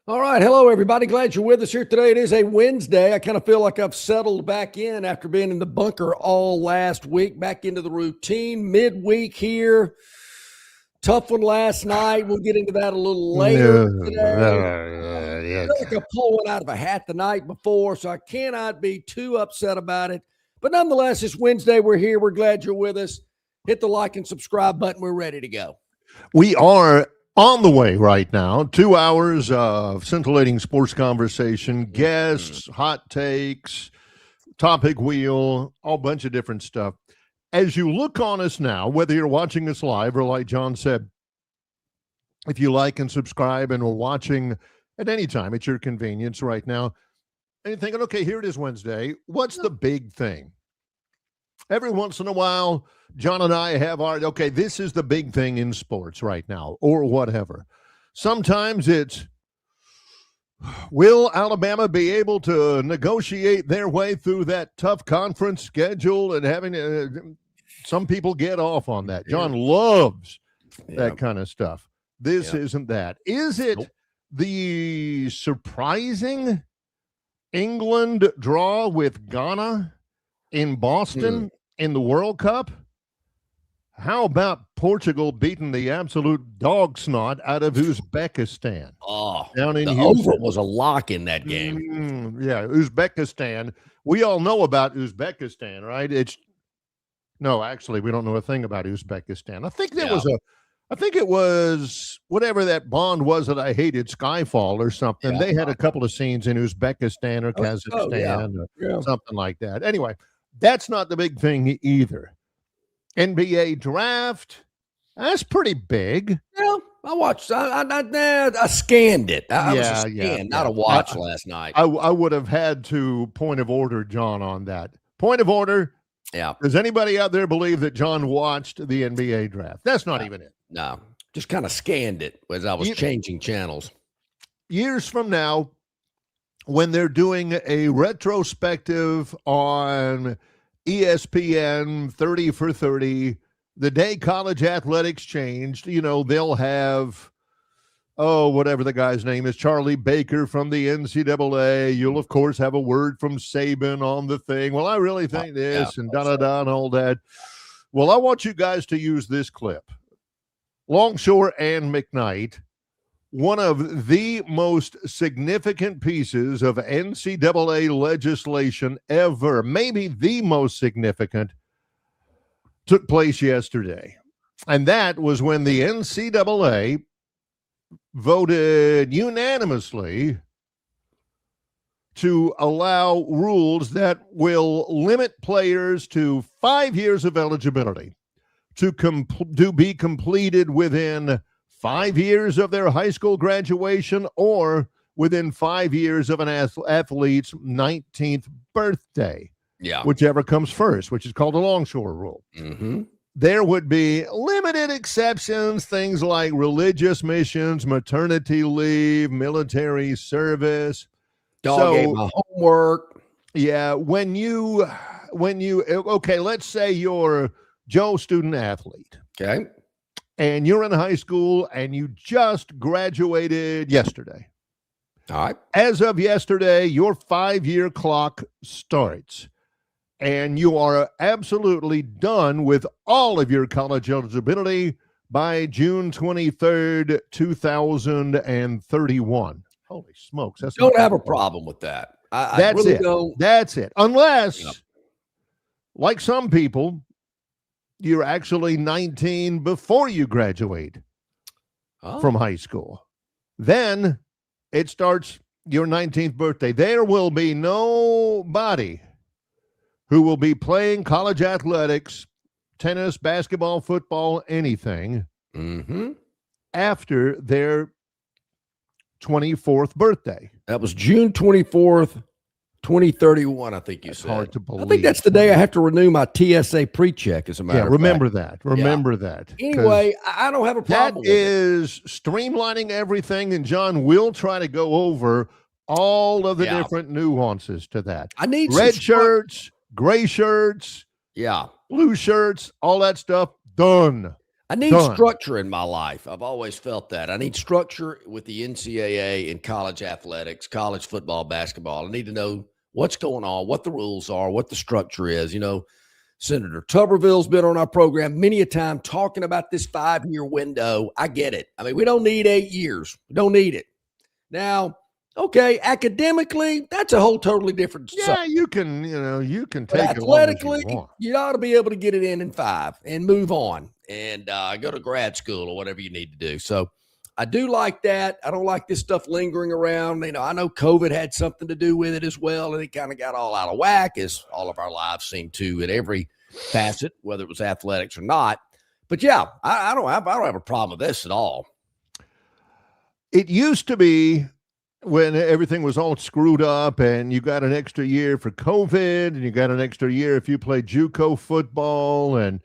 All right. Hello, everybody. Glad you're with us here today. It is a Wednesday. I kind of feel like I've settled back in after being in the bunker all last week, back into the routine midweek here. Tough one last night. We'll get into that a little later today. I feel like I pulled one out of a hat the night before, so I cannot be too upset about it. But nonetheless, it's Wednesday. We're here. We're glad you're with us. Hit the like and subscribe button. We're ready to go. We are on the way right now. 2 hours of scintillating sports conversation, guests, hot takes, topic wheel, all bunch of different stuff. As you look on us now, whether you're watching us live or like John said, if you like and subscribe and are watching at any time at your convenience right now, and you're thinking, okay, here it is Wednesday. What's the big thing? Every once in a while, John and I have okay, this is the big thing in sports right now, or whatever. Sometimes it's, will Alabama be able to negotiate their way through that tough conference schedule and having some people get off on that. John loves that kind of stuff. This isn't that. Is it the surprising England draw with Ghana in Boston in the World Cup? How about Portugal beating the absolute dog snot out of Uzbekistan? Down in Houston. Over was a lock in that game. Uzbekistan. We all know about Uzbekistan, right? Actually, we don't know a thing about Uzbekistan. I think it was whatever that Bond was that I hated, Skyfall or something. They had a couple of scenes in Uzbekistan or Kazakhstan or something like that. Anyway, that's not the big thing either. NBA draft, that's pretty big. Yeah, I watched. I scanned it. I was a scan, not a watch last night. I would have had to point of order John on that. Point of order. Yeah. Does anybody out there believe that John watched the NBA draft? That's not even it. No, just kind of scanned it as I was changing channels. Years from now, when they're doing a retrospective on ESPN 30 for 30, the day college athletics changed, they'll have, whatever the guy's name is, Charlie Baker from the NCAA. You'll, of course, have a word from Saban on the thing. Well, I really think this and da-da-da and all that. Well, I want you guys to use this clip. Longshore and McKnight, one of the most significant pieces of NCAA legislation ever, maybe the most significant, took place yesterday. And that was when the NCAA voted unanimously to allow rules that will limit players to 5 years of eligibility to be completed within 5 years of their high school graduation or within 5 years of an athlete's 19th birthday. Yeah. Whichever comes first, which is called the Longshore rule. Mm-hmm. There would be limited exceptions, things like religious missions, maternity leave, military service. Dog ate my homework. Yeah. When you, let's say you're Joe, student athlete. Okay. And you're in high school and you just graduated yesterday. All right. As of yesterday, your 5-year clock starts and you are absolutely done with all of your college eligibility by June 23rd, 2031. Holy smokes. Don't have a problem with that. I really don't. That's it. Unless, like some people, you're actually 19 before you graduate from high school. Then it starts your 19th birthday. There will be nobody who will be playing college athletics, tennis, basketball, football, anything after their 24th birthday. That was June 24th, 2031, I think you said. Hard to believe. I think that's the day I have to renew my TSA pre-check, as a matter of fact. Remember that. Anyway, I don't have a problem with it. That is streamlining everything, and John will try to go over all of the different nuances to that. I need red shirts, gray shirts, blue shirts, all that stuff, done. I need Done. structure in my life. I've always felt that. I need structure with the NCAA in college athletics, college football, basketball. I need to know what's going on, what the rules are, what the structure is. Senator Tuberville's been on our program many a time talking about this 5-year window. I get it. I mean, we don't need 8 years. We don't need it. Now, okay, academically, that's a whole totally different Yeah, subject. you can take it Athletically, as long as you want. you ought to be able to get it in 5 and move on and go to grad school or whatever you need to do. So I do like that. I don't like this stuff lingering around. I know COVID had something to do with it as well, and it kind of got all out of whack, as all of our lives seem to in every facet, whether it was athletics or not. But yeah, I don't have a problem with this at all. It used to be when everything was all screwed up and you got an extra year for COVID and you got an extra year if you played JUCO football and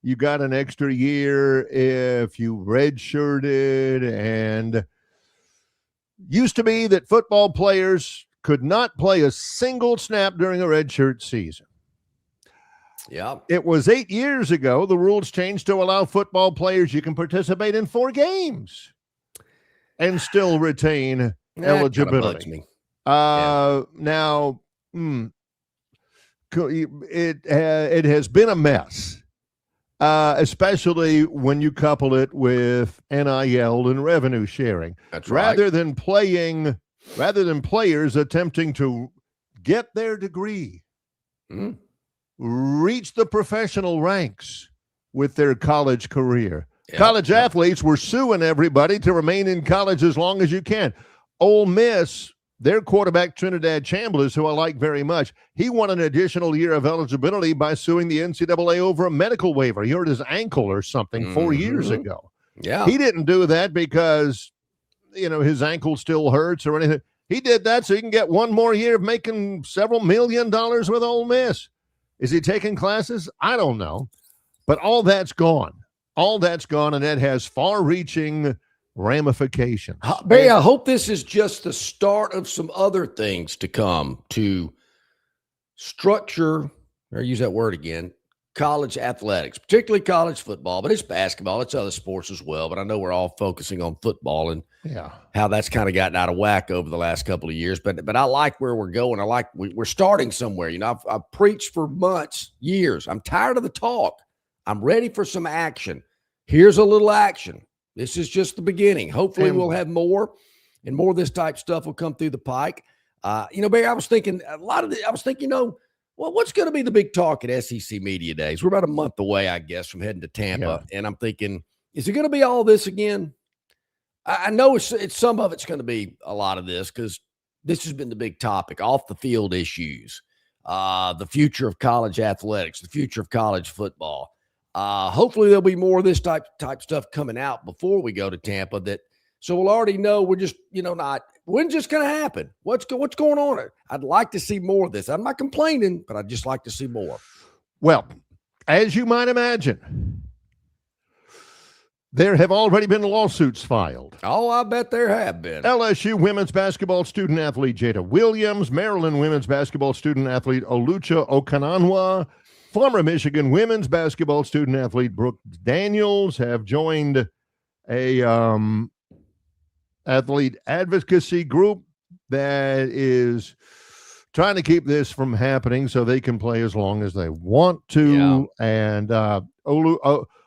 you got an extra year if you redshirted, and used to be that football players could not play a single snap during a redshirt season. Yeah. It was 8 years ago. The rules changed to allow football players, you can participate in 4 games and still retain eligibility. Now, it has been a mess, especially when you couple it with NIL and revenue sharing. That's right. Rather than players attempting to get their degree, reach the professional ranks with their college career. College athletes were suing everybody to remain in college as long as you can. Ole Miss, their quarterback, Trinidad Chambliss, who I like very much, he won an additional year of eligibility by suing the NCAA over a medical waiver. He hurt his ankle or something 4 years ago. Yeah. He didn't do that because, his ankle still hurts or anything. He did that so he can get one more year of making several $1 million with Ole Miss. Is he taking classes? I don't know. But all that's gone. All that's gone, and it has far-reaching ramifications. Barry, I hope this is just the start of some other things to come to structure, or use that word again, college athletics, particularly college football, but it's basketball, it's other sports as well. But I know we're all focusing on football and how that's kind of gotten out of whack over the last couple of years. But I like where we're going. I like we're starting somewhere. I've preached for months, years. I'm tired of the talk. I'm ready for some action. Here's a little action. This is just the beginning. Hopefully we'll have more, and more of this type stuff will come through the pike. Barry, I was thinking what's going to be the big talk at SEC Media Days? We're about a month away, I guess, from heading to Tampa. And I'm thinking, is it going to be all this again? I know it's some of it's going to be a lot of this, because this has been the big topic, off the field issues, the future of college athletics, the future of college football. Hopefully there'll be more of this type stuff coming out before we go to Tampa, so we'll already know we're just, when's just going to happen? What's going on? I'd like to see more of this. I'm not complaining, but I'd just like to see more. Well, as you might imagine, there have already been lawsuits filed. Oh, I bet there have been. LSU women's basketball student athlete Jada Williams, Maryland women's basketball student athlete Olucha Okananwa, former Michigan women's basketball student athlete Brooke Daniels have joined a athlete advocacy group that is trying to keep this from happening so they can play as long as they want to. Yeah. And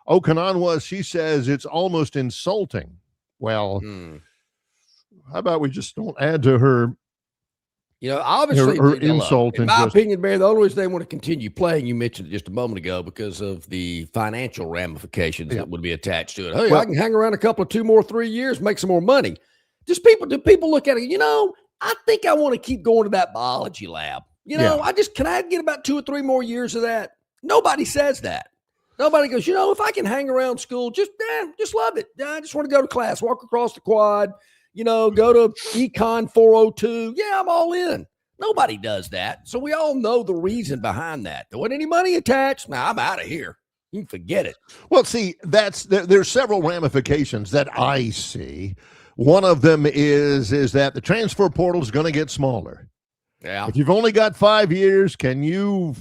Okananwa, she says it's almost insulting. Well, how about we just don't add to her? Obviously, her insult. In my opinion, Barry, the only reason they want to continue playing, you mentioned it just a moment ago, because of the financial ramifications that would be attached to it. Hey, I can hang around 2 more, 3 years, make some more money. Do people look at it? I think I want to keep going to that biology lab. Can I get about 2 or 3 more years of that? Nobody says that. Nobody goes, if I can hang around school, just love it. I just want to go to class, walk across the quad, go to Econ 402. Yeah, I'm all in. Nobody does that. So we all know the reason behind that. There wasn't any money attached. Now I'm out of here. You can forget it. Well, see, there's several ramifications that I see. One of them is that the transfer portal is going to get smaller. Yeah. If you've only got 5 years, can you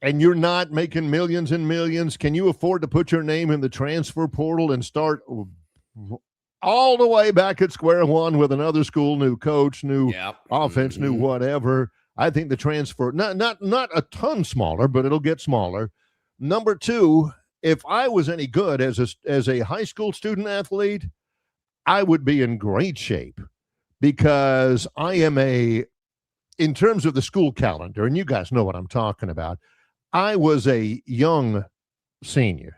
and you're not making millions and millions, can you afford to put your name in the transfer portal and start all the way back at square one with another school, new coach, new offense, new whatever? I think the transfer, not a ton smaller, but it'll get smaller. Number two, if I was any good as a high school student athlete, I would be in great shape, because I am in terms of the school calendar, and you guys know what I'm talking about, I was a young senior.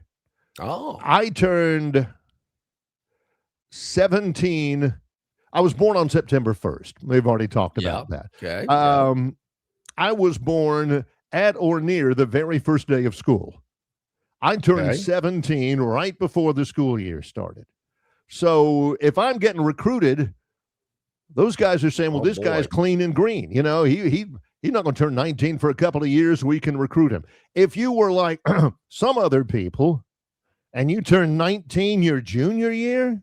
Oh. I turned 17. I was born on September 1st. We've already talked about that. Okay. I was born at or near the very first day of school. I turned 17 right before the school year started. So if I'm getting recruited, those guys are saying, well, this guy's clean and green. You know, he's not going to turn 19 for a couple of years. We can recruit him. If you were like some other people and you turn 19 your junior year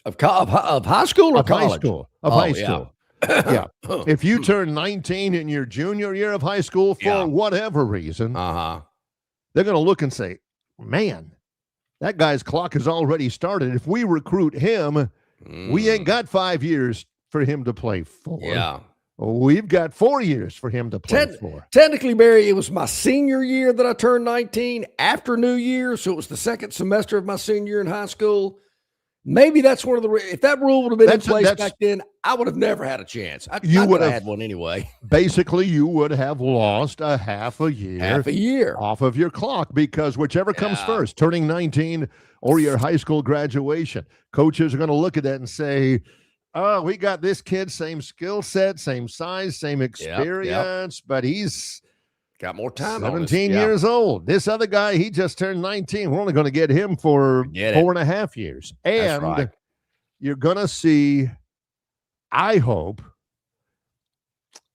of high school or college? High school. Yeah. If you turn 19 in your junior year of high school for whatever reason, they're going to look and say, man, that guy's clock has already started. If we recruit him, we ain't got 5 years for him to play for. Yeah. We've got 4 years for him to play for. Technically, Barry, it was my senior year that I turned 19 after New Year. So it was the second semester of my senior year in high school. Maybe that's one of the, if that rule would have been in place back then, I would have never had a chance. I would have had one anyway. Basically, you would have lost a half a year off of your clock, because whichever comes first, turning 19 or your high school graduation, coaches are going to look at that and say, oh, we got this kid, same skill set, same size, same experience, but he's got more time. 17 years old. This other guy, he just turned 19. We're only going to get him for 4.5 years. And you're going to see, I hope,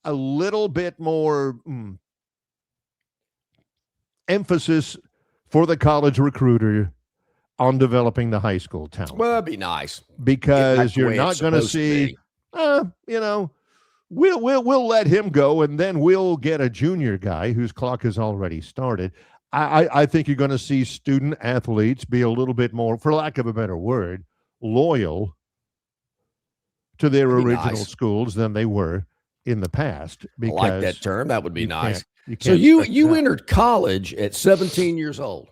a little bit more emphasis for the college recruiter on developing the high school talent. Well, that'd be nice, because you're not going to see, we'll let him go, and then we'll get a junior guy whose clock has already started. I think you're going to see student athletes be a little bit more, for lack of a better word, loyal to their original schools than they were in the past. Because I like that term. That would be nice. So you entered college at 17 years old.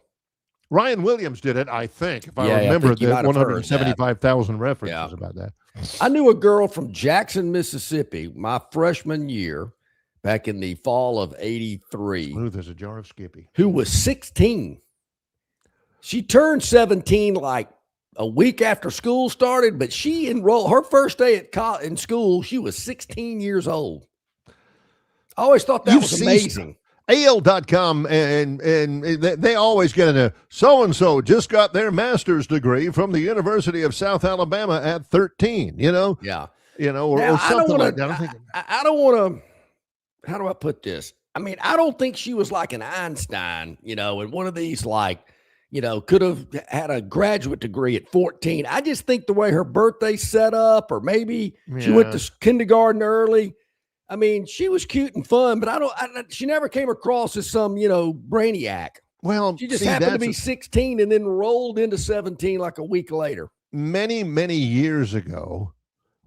Ryan Williams did it, I think, if I remember the 175,000 references about that. I knew a girl from Jackson, Mississippi, my freshman year, back in the fall of '83. Smooth as a jar of Skippy. Who was 16. She turned 17 like a week after school started, but she enrolled her first day in school. She was 16 years old. I always thought that was amazing. AL.com, and they always get into so-and-so just got their master's degree from the University of South Alabama at 13, or something like that. I don't want to, how do I put this? I mean, I don't think she was like an Einstein, and one of these could have had a graduate degree at 14. I just think the way her birthday's set up, or maybe she went to kindergarten early. I mean, she was cute and fun, but she never came across as some, brainiac. Well, she just happened to be 16 and then rolled into 17 like a week later. Many, many years ago,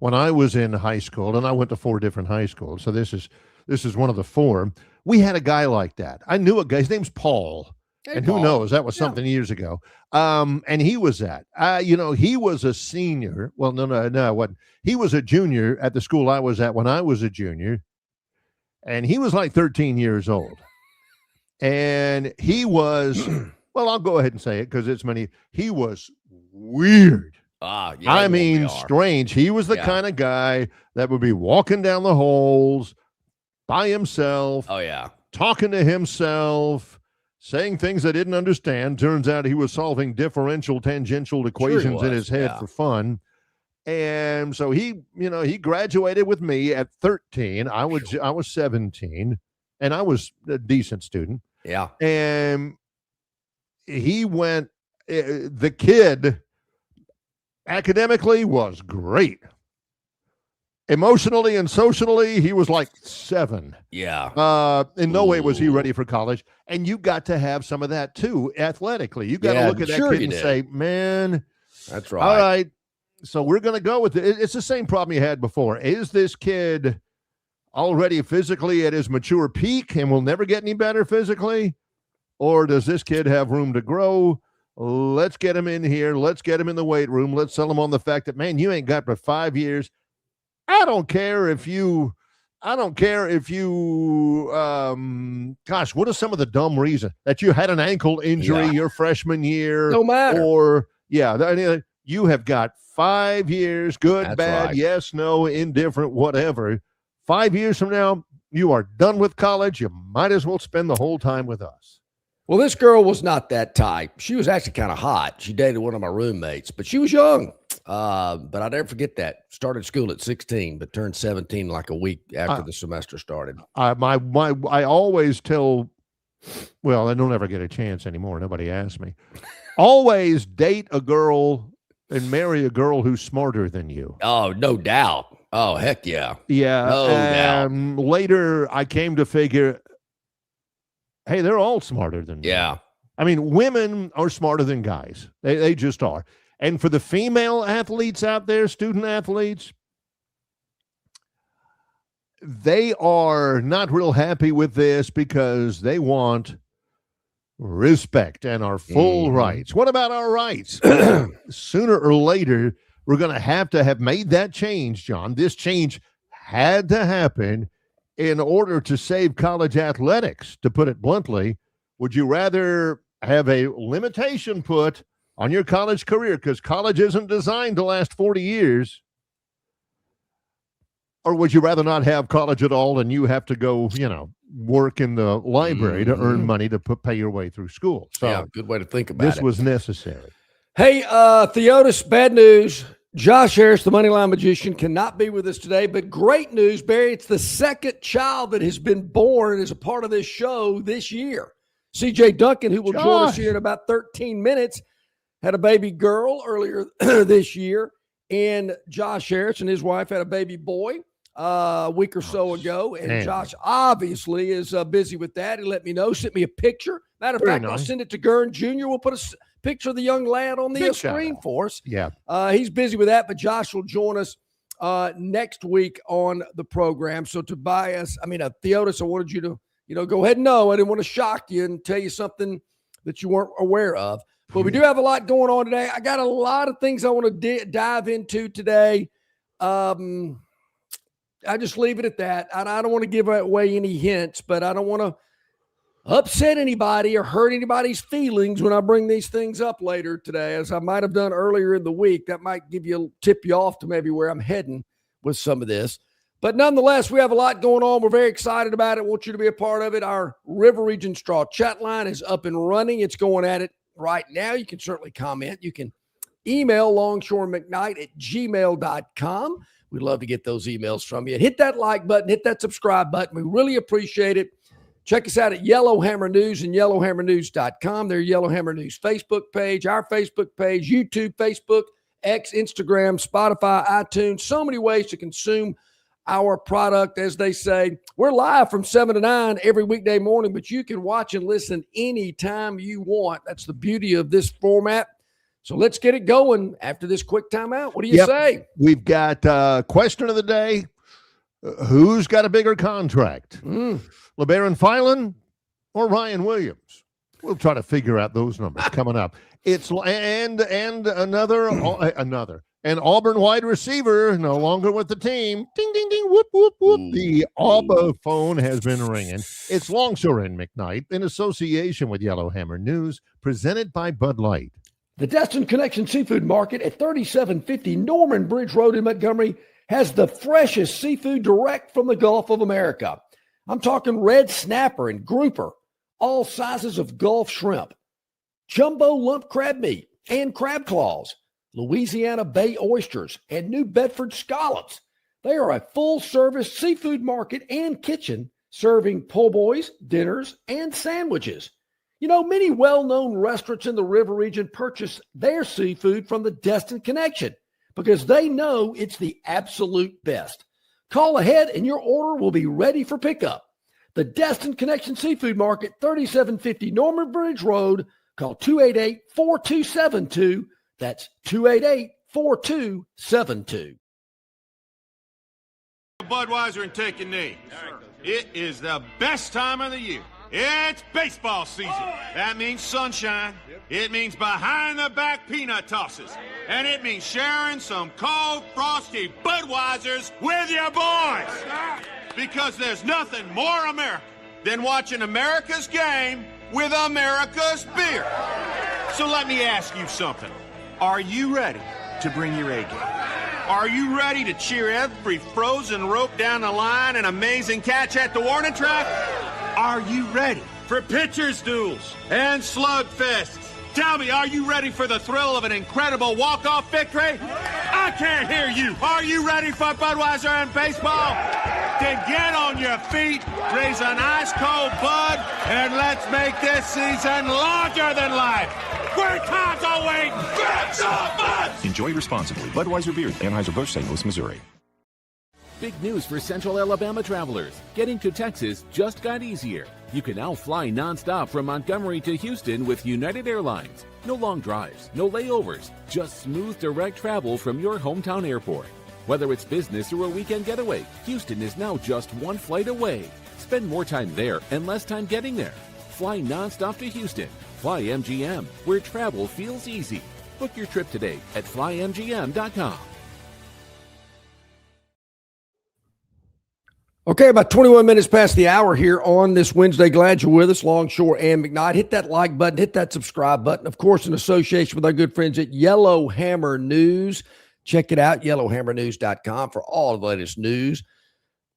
when I was in high school, and I went to 4 different high schools, so this is one of the 4, we had a guy like that. I knew a guy, his name's Paul. Hey, and Paul. Who knows? That was something years ago. And he was he was a senior. Well, no, what? He was a junior at the school I was at when I was a junior. And he was like 13 years old. And he was, well, I'll go ahead and say it because it's he was weird. I mean, strange. He was the kind of guy that would be walking down the halls by himself. Oh, yeah. Talking to himself. Saying things I didn't understand. Turns out he was solving differential tangential equations in his head for fun. And so he graduated with me at 13. I was 17, and I was a decent student. Yeah. And he went, the kid academically was great. Emotionally and socially, he was like 7. Yeah. In no way was he ready for college. And you got to have some of that too, athletically. You got to look at that kid and say, man, that's right. All right. So we're going to go with it. It's the same problem you had before. Is this kid already physically at his mature peak and will never get any better physically? Or does this kid have room to grow? Let's get him in here. Let's get him in the weight room. Let's sell him on the fact that, man, you ain't got but 5 years. I don't care if you, gosh, what are some of the dumb reasons that you had an ankle injury your freshman year? No matter. Or, you have got 5 years, good, That's bad, right. yes, no, indifferent, whatever. 5 years from now, you are done with college. You might as well spend the whole time with us. Well, this girl was not that type. She was actually kind of hot. She dated one of my roommates, but she was young. But I'll never forget that. Started school at 16, but turned 17 like a week after the semester started. I always tell, well, I don't ever get a chance anymore. Nobody asks me. Always date a girl and marry a girl who's smarter than you. Oh, no doubt. Oh, heck yeah. Yeah. No doubt. Later, I came to figure, hey, they're all smarter than me. Yeah. I mean, women are smarter than guys. They just are. And for the female athletes out there, student athletes, they are not real happy with this because they want respect and our full rights. What about our rights? Sooner or later, we're going to have made that change, John. This change had to happen in order to save college athletics, to put it bluntly. Would you rather have a limitation put on your college career because college isn't designed to last 40 years? Or would you rather not have college at all and you have to go, work in the library to earn money to pay your way through school? So yeah, good way to think about it. This was necessary. Hey, Theotis, bad news. Josh Harris, the Moneyline Magician, cannot be with us today, but great news, Barry. It's the second child that has been born as a part of this show this year. CJ Duncan, who will join us here in about 13 minutes, had a baby girl earlier this year, and Josh Harris and his wife had a baby boy a week or so ago, and Josh obviously is busy with that. He let me know, sent me a picture. Matter of fact, I'll send it to Gurn Jr. We'll put a picture of the young lad on the screen for us. Yeah. He's busy with that, but Josh will join us next week on the program. So Theotis, I wanted you to, go ahead and know. I didn't want to shock you and tell you something that you weren't aware of. But we do have a lot going on today. I got a lot of things I want to dive into today. I just leave it at that. I don't want to give away any hints, but I don't want to upset anybody or hurt anybody's feelings when I bring these things up later today, as I might have done earlier in the week. That might tip you off to maybe where I'm heading with some of this. But nonetheless, we have a lot going on. We're very excited about it. Want you to be a part of it. Our River Region Straw chat line is up and running. It's going at it right now. You can certainly comment. You can email longshoremcknight@gmail.com. We'd love to get those emails from you. Hit that like button. Hit that subscribe button. We really appreciate it. Check us out at Yellowhammer News and yellowhammernews.com. Their Yellowhammer News Facebook page, our Facebook page, YouTube, Facebook, X, Instagram, Spotify, iTunes. So many ways to consume our product, as they say. We're live from 7 to 9 every weekday morning, but you can watch and listen anytime you want. That's the beauty of this format. So let's get it going after this quick timeout. What do you say? We've got question of the day. Who's got a bigger contract? LeBaron Filan or Ryan Williams? We'll try to figure out those numbers coming up. It's and another an Auburn wide receiver no longer with the team. Ding ding ding whoop whoop whoop. The Auburn phone has been ringing. It's Longshore and McKnight in association with Yellowhammer News, presented by Bud Light. The Destin Connection Seafood Market at 3750 Norman Bridge Road in Montgomery has the freshest seafood direct from the Gulf of America. I'm talking red snapper and grouper, all sizes of Gulf shrimp, jumbo lump crab meat and crab claws, Louisiana Bay oysters, and New Bedford scallops. They are a full-service seafood market and kitchen serving po' boys, dinners, and sandwiches. You know, many well-known restaurants in the River Region purchase their seafood from the Destin Connection because they know it's the absolute best. Call ahead and your order will be ready for pickup. The Destin Connection Seafood Market, 3750 Norman Bridge Road. Call 288-4272. That's 288-4272. Budweiser and take a knee. It is the best time of the year. It's baseball season. That means sunshine. It means behind-the-back peanut tosses. And it means sharing some cold, frosty Budweisers with your boys. Because there's nothing more American than watching America's game with America's beer. So let me ask you something. Are you ready to bring your A game? Are you ready to cheer every frozen rope down the line and amazing catch at the warning track? Are you ready for pitchers' duels and slugfests? Tell me, are you ready for the thrill of an incredible walk-off victory? I can't hear you. Are you ready for Budweiser and baseball? Then get on your feet, raise an ice-cold Bud, and let's make this season larger than life. Great times are waiting. Grab some Buds! Enjoy responsibly. Budweiser Beer, Anheuser-Busch, St. Louis, Missouri. Big news for Central Alabama travelers. Getting to Texas just got easier. You can now fly nonstop from Montgomery to Houston with United Airlines. No long drives, no layovers, just smooth direct travel from your hometown airport. Whether it's business or a weekend getaway, Houston is now just one flight away. Spend more time there and less time getting there. Fly nonstop to Houston. Fly MGM, where travel feels easy. Book your trip today at flymgm.com. Okay, about 21 minutes past the hour here on this Wednesday. Glad you're with us, Longshore and McKnight. Hit that like button, hit that subscribe button. Of course, in association with our good friends at Yellowhammer News. Check it out, yellowhammernews.com, for all of the latest news,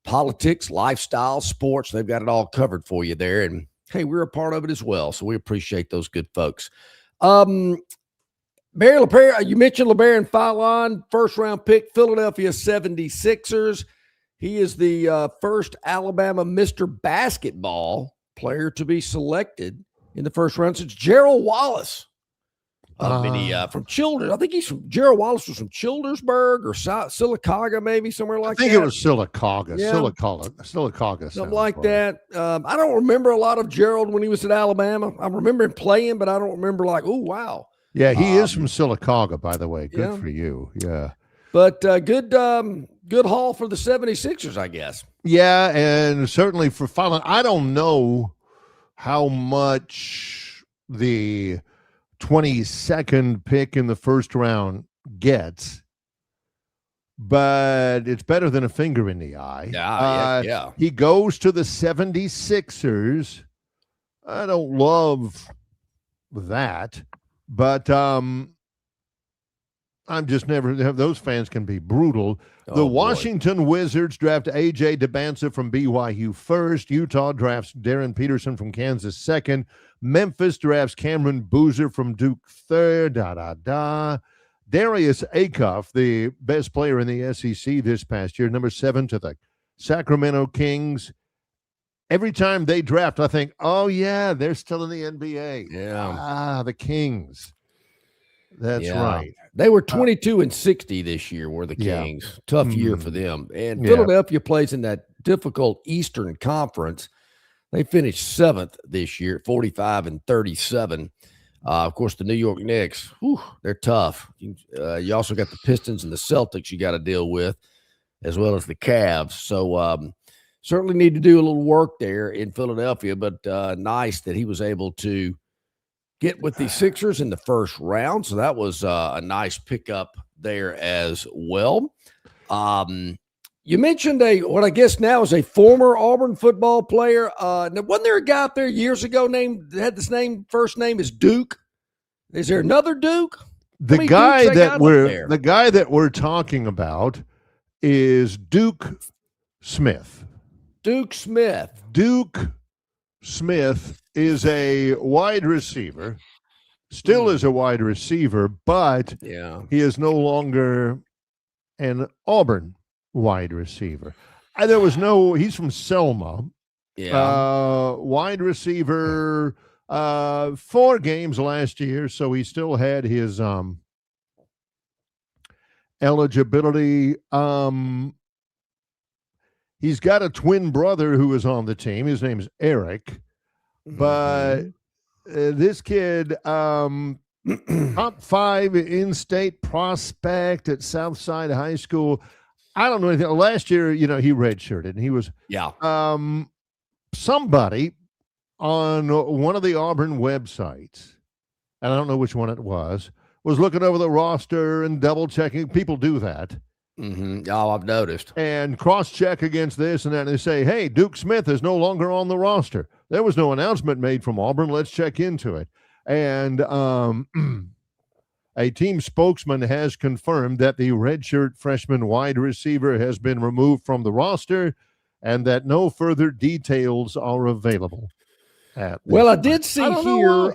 politics, lifestyle, sports. They've got it all covered for you there. And, hey, we're a part of it as well, so we appreciate those good folks. Barry LePere, you mentioned LeBaron Fallon, first-round pick, Philadelphia 76ers. He is the first Alabama Mr. Basketball player to be selected in the first round since Gerald Wallace. From Childers. I think Gerald Wallace was from Childersburg or Sylacauga, maybe somewhere like that. I think it was Sylacauga. Yeah. Sylacauga. Something like that. I don't remember a lot of Gerald when he was at Alabama. I remember him playing, but I don't remember like, oh, wow. Yeah, he is from Sylacauga, by the way. Good yeah. for you. Yeah. But good haul for the 76ers, I guess. Yeah, and certainly for Fallon. I don't know how much the 22nd pick in the first round gets, but it's better than a finger in the eye. Yeah. He goes to the 76ers. I don't love that, but I'm just never, those fans can be brutal. The Washington Wizards draft A.J. Debance from BYU first. Utah drafts Darren Peterson from Kansas second. Memphis drafts Cameron Boozer from Duke third. Darius Acuff, the best player in the SEC this past year, number 7 to the Sacramento Kings. Every time they draft, I think, oh, yeah, they're still in the NBA. Yeah. The Kings. That's right. They were 22-60 this year, were the Kings. Yeah. Tough year for them. And Philadelphia plays in that difficult Eastern Conference. They finished 7th this year, 45-37. Of course, the New York Knicks, they're tough. You also got the Pistons and the Celtics you got to deal with, as well as the Cavs. So certainly need to do a little work there in Philadelphia, but nice that he was able to get with the Sixers in the first round. So that was a nice pickup there as well. You mentioned what I guess now is a former Auburn football player. Now, wasn't there a guy out there years ago had this name, first name is Duke? Is there another Duke? The guy that we're talking about is Duke Smith. Duke Smith. Duke Smith is a wide receiver, still is a wide receiver, but he is no longer an Auburn wide receiver. He's from Selma. Wide receiver, 4 games last year, so he still had his eligibility. He's got a twin brother who is on the team. His name is Eric. But this kid, top 5 in-state prospect at Southside High School. I don't know anything. Last year, he redshirted, and he was somebody on one of the Auburn websites, and I don't know which one it was looking over the roster and double-checking. People do that. Oh, I've noticed. And cross-check against this and that, and they say, hey, Duke Smith is no longer on the roster. There was no announcement made from Auburn. Let's check into it. And a team spokesman has confirmed that the redshirt freshman wide receiver has been removed from the roster and that no further details are available. Well, I did see here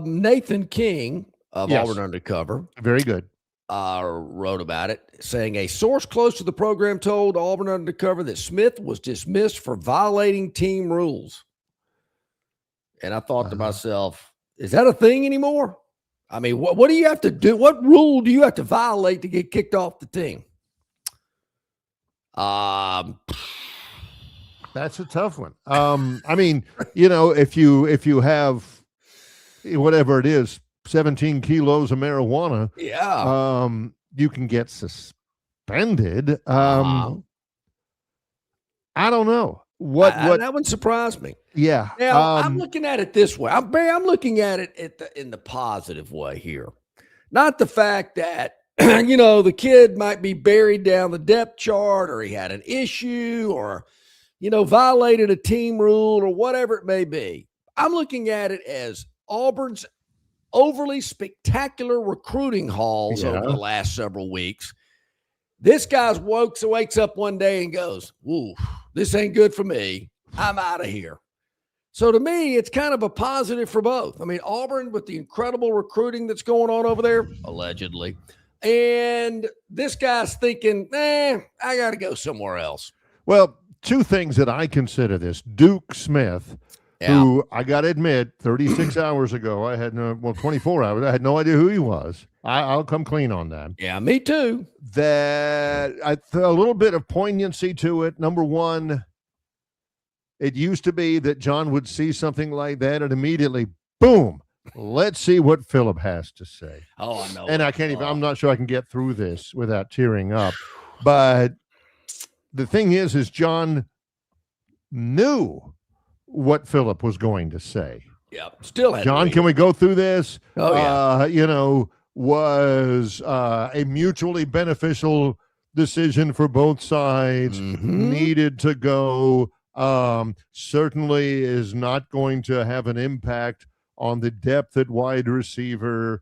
Nathan King of Auburn Undercover. Very good. Wrote about it, saying a source close to the program told Auburn Undercover that Smith was dismissed for violating team rules. And I thought to myself, is that a thing anymore? I mean, what do you have to do? What rule do you have to violate to get kicked off the team? That's a tough one. I mean, if you have whatever it is, 17 kilos of marijuana, you can get suspended. I don't know what that one surprised me. Yeah. Now I'm looking at it this way. I'm looking at it in the positive way here, not the fact that the kid might be buried down the depth chart, or he had an issue, or violated a team rule, or whatever it may be. I'm looking at it as Auburn's overly spectacular recruiting hauls over the last several weeks. This guy wakes up one day and goes, "Ooh, this ain't good for me. I'm out of here." So to me, it's kind of a positive for both. I mean, Auburn, with the incredible recruiting that's going on over there, allegedly, and this guy's thinking, I got to go somewhere else. Well, two things that I consider this. Duke Smith, who I got to admit, 36 hours ago, 24 hours, I had no idea who he was. I'll come clean on that. Yeah, me too. That a little bit of poignancy to it. Number one, it used to be that John would see something like that and immediately, boom, let's see what Philip has to say. Oh, I know. And I can't even, I'm not sure I can get through this without tearing up. But the thing is John knew what Philip was going to say. Yeah, still had John, can we go through this? Oh, yeah. Was a mutually beneficial decision for both sides. Needed to go. Certainly is not going to have an impact on the depth at wide receiver.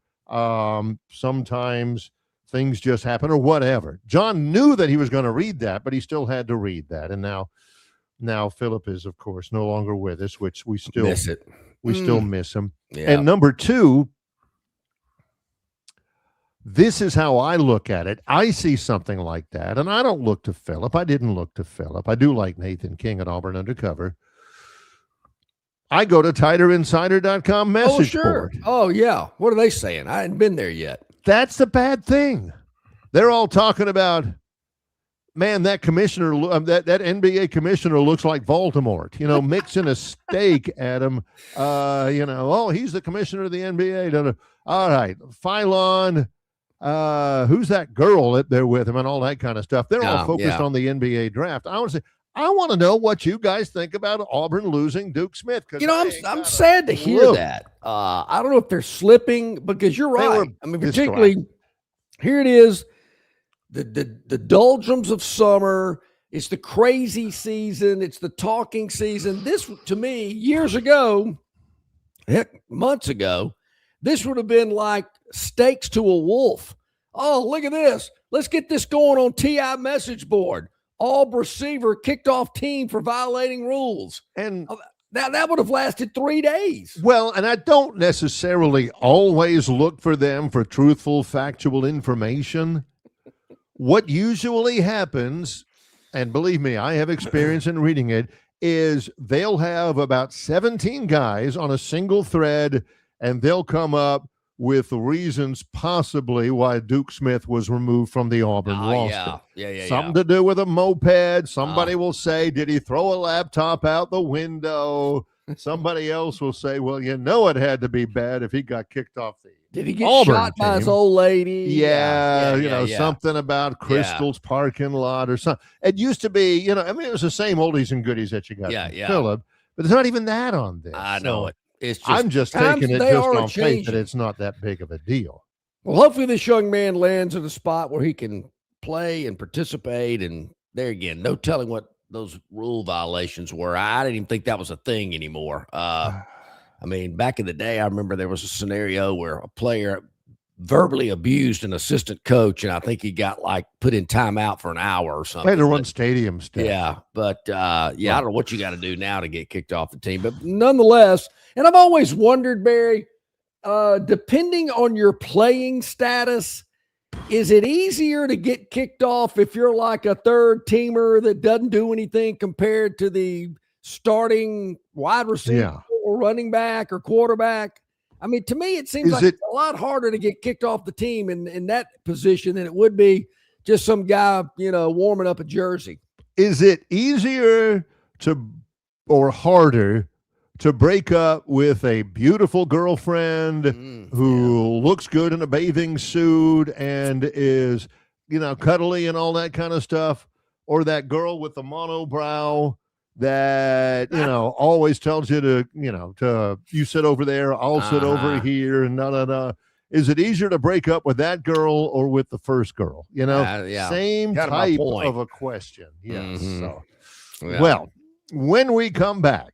Sometimes things just happen or whatever. John knew that he was going to read that, but he still had to read that. And now Philip is, of course, no longer with us, which we still miss it. We still miss him. Yeah. And number two, this is how I look at it. I see something like that, and I don't look to Philip. I didn't look to Philip. I do like Nathan King at Auburn Undercover. I go to TighterInsider.com message board. Oh, yeah. What are they saying? I hadn't been there yet. That's the bad thing. They're all talking about, man, that commissioner, that NBA commissioner looks like Voldemort, mixing a steak at him. He's the commissioner of the NBA. All right, Phylon, who's that girl that they're with him and all that kind of stuff. They're all focused on the NBA draft. I want to know what you guys think about Auburn losing Duke Smith. I'm sad to hear that. I don't know if they're slipping, because you're right. I mean, particularly here it is. The doldrums of summer. It's the crazy season. It's the talking season. This, to me, years ago, months ago, this would have been like steaks to a wolf. Oh, look at this. Let's get this going on TI message board. All receiver kicked off team for violating rules. And that would have lasted 3 days. Well, and I don't necessarily always look for them for truthful, factual information. What usually happens, and believe me, I have experience in reading it, is they'll have about 17 guys on a single thread, and they'll come up with the reasons possibly why Duke Smith was removed from the Auburn roster. Something to do with a moped. Somebody will say, did he throw a laptop out the window? Somebody else will say, well, it had to be bad if he got kicked off the Did he get Auburn shot by team. his old lady? Yeah, something about Crystal's parking lot or something. It used to be, it was the same oldies and goodies that you got from Phillip, but there's not even that on this. I know it. It's just, I'm just taking it just on faith that it's not that big of a deal. Well, hopefully this young man lands in a spot where he can play and participate. And there again, no telling what those rule violations were. I didn't even think that was a thing anymore. I mean, back in the day, I remember there was a scenario where a player verbally abused an assistant coach, and I think he got put in timeout for an hour or something. They had to run stadium stuff. Yeah, but I don't know what you got to do now to get kicked off the team. But nonetheless, and I've always wondered, Barry, depending on your playing status, is it easier to get kicked off if you're like a third teamer that doesn't do anything compared to the starting wide receiver or running back or quarterback? I mean, to me, it seems it's a lot harder to get kicked off the team in that position than it would be just some guy, warming up a jersey. Is it easier or harder to break up with a beautiful girlfriend who looks good in a bathing suit and is, cuddly and all that kind of stuff, or that girl with the monobrow that, always tells you to you sit over there, I'll sit over here, and Is it easier to break up with that girl or with the first girl? Same type of a question. Yes. So, well, when we come back,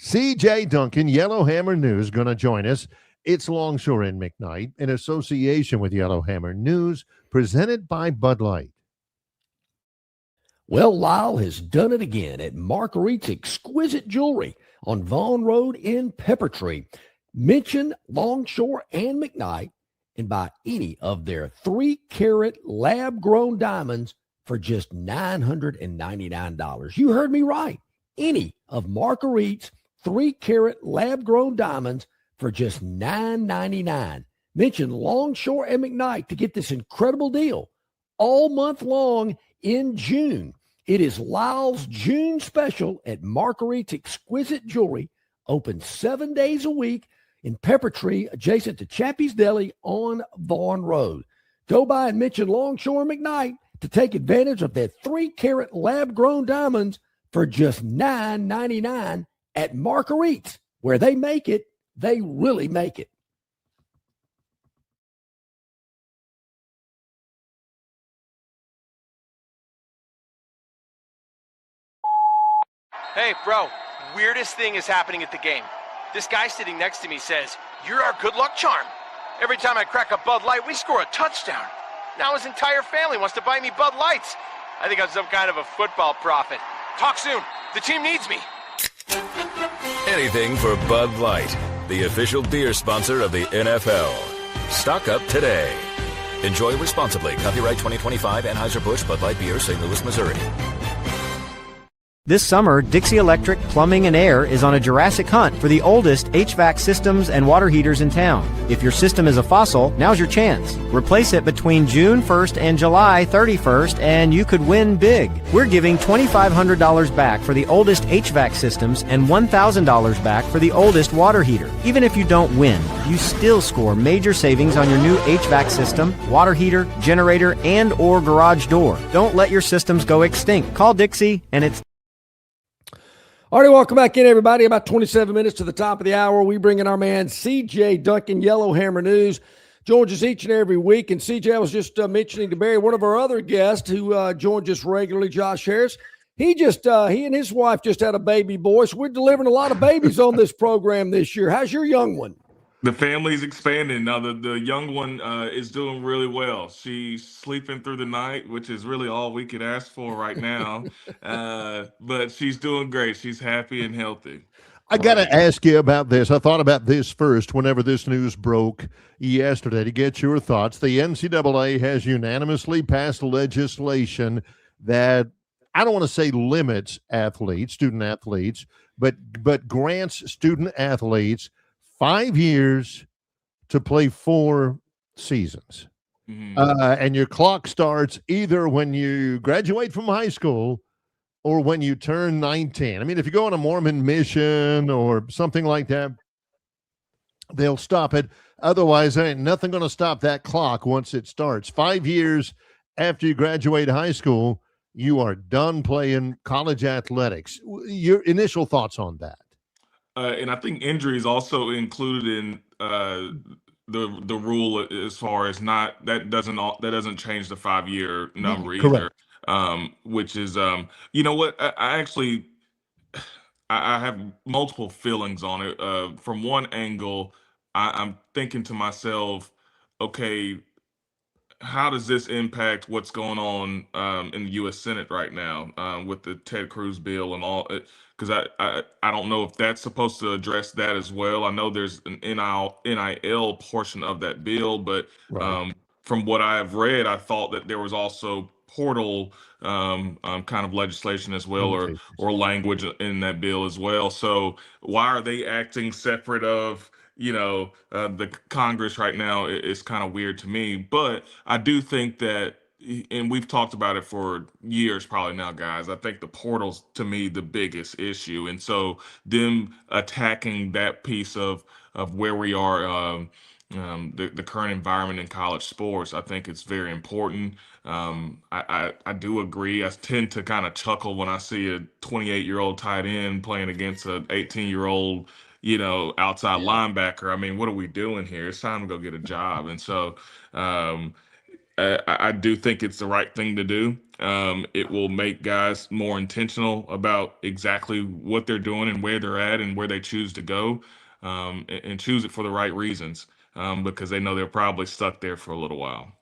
CJ Duncan, Yellowhammer News, going to join us. It's Longshore McKnight in association with Yellowhammer News, presented by Bud Light. Well, Lyle has done it again at Marguerite's Exquisite Jewelry on Vaughn Road in Peppertree. Mention Longshore and McKnight and buy any of their 3-carat lab-grown diamonds for just $999. You heard me right. Any of Marguerite's 3-carat lab-grown diamonds for just $999. Mention Longshore and McKnight to get this incredible deal all month long in June. It is Lyle's June special at Marguerite's Exquisite Jewelry, open 7 days a week in Peppertree, adjacent to Chappie's Deli on Vaughn Road. Go by and mention Longshore McKnight to take advantage of their 3-carat lab-grown diamonds for just $999 at Marguerite's, where they make it, they really make it. Hey, bro, weirdest thing is happening at the game. This guy sitting next to me says, "You're our good luck charm." Every time I crack a Bud Light, we score a touchdown. Now his entire family wants to buy me Bud Lights. I think I'm some kind of a football prophet. Talk soon. The team needs me. Anything for Bud Light, the official beer sponsor of the NFL. Stock up today. Enjoy responsibly. Copyright 2025 Anheuser-Busch Bud Light Beer, St. Louis, Missouri. This summer, Dixie Electric Plumbing and Air is on a Jurassic hunt for the oldest HVAC systems and water heaters in town. If your system is a fossil, now's your chance. Replace it between June 1st and July 31st, and you could win big. We're giving $2,500 back for the oldest HVAC systems and $1,000 back for the oldest water heater. Even if you don't win, you still score major savings on your new HVAC system, water heater, generator, and or garage door. Don't let your systems go extinct. Call Dixie, and it's All right, welcome back in, everybody. About 27 minutes to the top of the hour. We bring in our man, CJ Duncan, Yellowhammer News. Joins us each and every week. And CJ, I was just mentioning to Barry, one of our other guests who joins us regularly, Josh Harris. He and his wife just had a baby boy. So we're delivering a lot of babies on this program this year. How's your young one? The family's expanding. Now, the young one is doing really well. She's sleeping through the night, which is really all we could ask for right now. But she's doing great. She's happy and healthy. I got to ask you about this. I thought about this first whenever this news broke yesterday to get your thoughts. The NCAA has unanimously passed legislation that, I don't want to say limits athletes, student athletes, but grants student athletes 5 years, to play 4 seasons. And your clock starts either when you graduate from high school or when you turn 19. I mean, if you go on a Mormon mission or something like that, they'll stop it. Otherwise, there ain't nothing going to stop that clock once it starts. 5 years after you graduate high school, you are done playing college athletics. Your initial thoughts on that? And I think injury is also included in the rule as far as that doesn't change the 5-year number either. Correct. Which is you know what, I actually I have multiple feelings on it. From one angle, I'm thinking to myself, okay, how does this impact what's going on in the U.S. Senate right now with the Ted Cruz bill and all? Because I don't know if that's supposed to address that as well. I know there's an NIL portion of that bill, but from what I've read, I thought that there was also portal kind of legislation as well, or language in that bill as well. So why are they acting separate of the Congress right now? Is kind of weird to me, but I do think that, and we've talked about it for years probably now, guys, I think the portal's to me the biggest issue. And so them attacking that piece of where we are, the current environment in college sports, I think it's very important. I do agree. I tend to kind of chuckle when I see a 28-year-old tight end playing against an 18-year-old outside linebacker. I mean, what are we doing here? It's time to go get a job. And so I do think it's the right thing to do. It will make guys more intentional about exactly what they're doing and where they're at and where they choose to go, and choose it for the right reasons, because they know they're probably stuck there for a little while.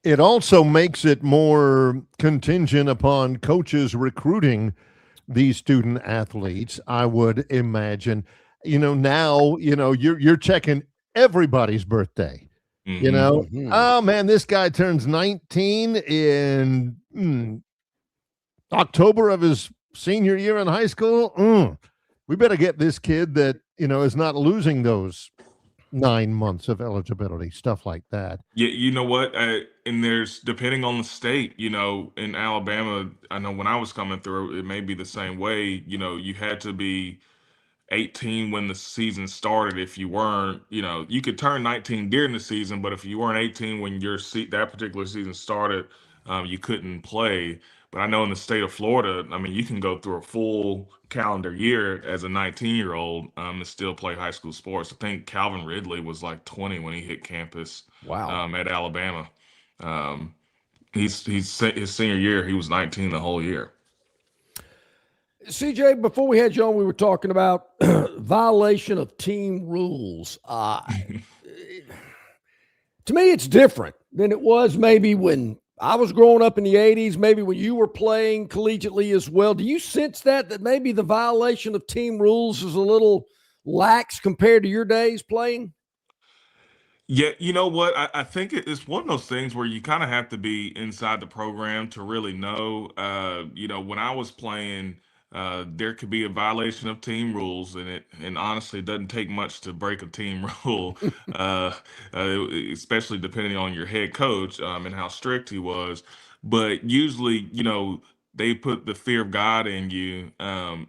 It also makes it more contingent upon coaches recruiting these student athletes, I would imagine. Now, you're checking everybody's birthday. Oh man, this guy turns 19 in October of his senior year in high school. We better get this kid that, is not losing those 9 months of eligibility, stuff like that. Yeah, you know what? And there's, depending on the state, in Alabama, I know when I was coming through, it may be the same way. You had to be 18 when the season started. If you weren't, you could turn 19 during the season, but if you weren't 18 when that particular season started, you couldn't play. But I know in the state of Florida, I mean, you can go through a full calendar year as a 19-year-old and still play high school sports. I think Calvin Ridley was like 20 when he hit campus. Wow. At Alabama. His senior year, he was 19 the whole year. CJ, before we had you on, we were talking about violation of team rules. To me, it's different than it was maybe when I was growing up in the 80s, maybe when you were playing collegiately as well. Do you sense that maybe the violation of team rules is a little lax compared to your days playing? Yeah, you know what? I think it's one of those things where you kind of have to be inside the program to really know. When I was playing, there could be a violation of team rules, and honestly, it doesn't take much to break a team rule, especially depending on your head coach and how strict he was. But usually, they put the fear of God in you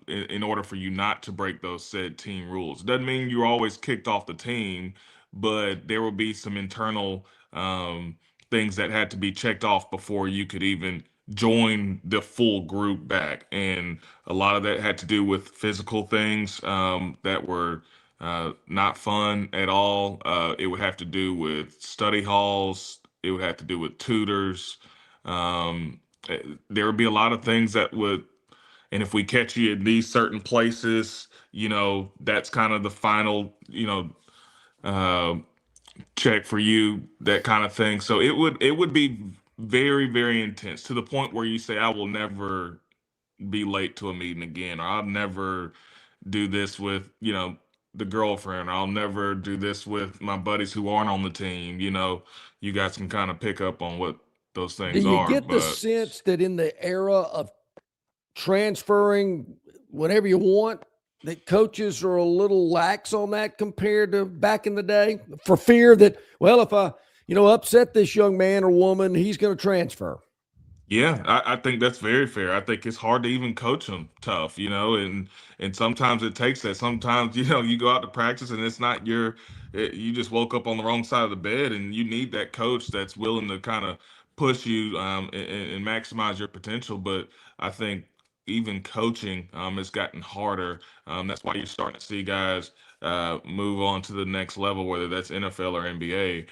in order for you not to break those said team rules. Doesn't mean you're always kicked off the team, but there will be some internal things that had to be checked off before you could even join the full group back. And a lot of that had to do with physical things that were not fun at all. It would have to do with study halls. It would have to do with tutors. There would be a lot of things that would, and if we catch you in these certain places, that's kind of the final, check for you, that kind of thing. So it would be very, very intense, to the point where you say, I will never be late to a meeting again, or I'll never do this with, the girlfriend, or I'll never do this with my buddies who aren't on the team. You guys can kind of pick up on what those things Do you are. get the sense that in the era of transferring whenever you want, that coaches are a little lax on that compared to back in the day, for fear that, well, if I, upset this young man or woman, he's going to transfer? Yeah, I think that's very fair. I think it's hard to even coach them tough, and sometimes it takes that. Sometimes, you go out to practice and it's not you just woke up on the wrong side of the bed, and you need that coach that's willing to kind of push you and maximize your potential. But I think even coaching has gotten harder. That's why you're starting to see guys move on to the next level, whether that's NFL or NBA.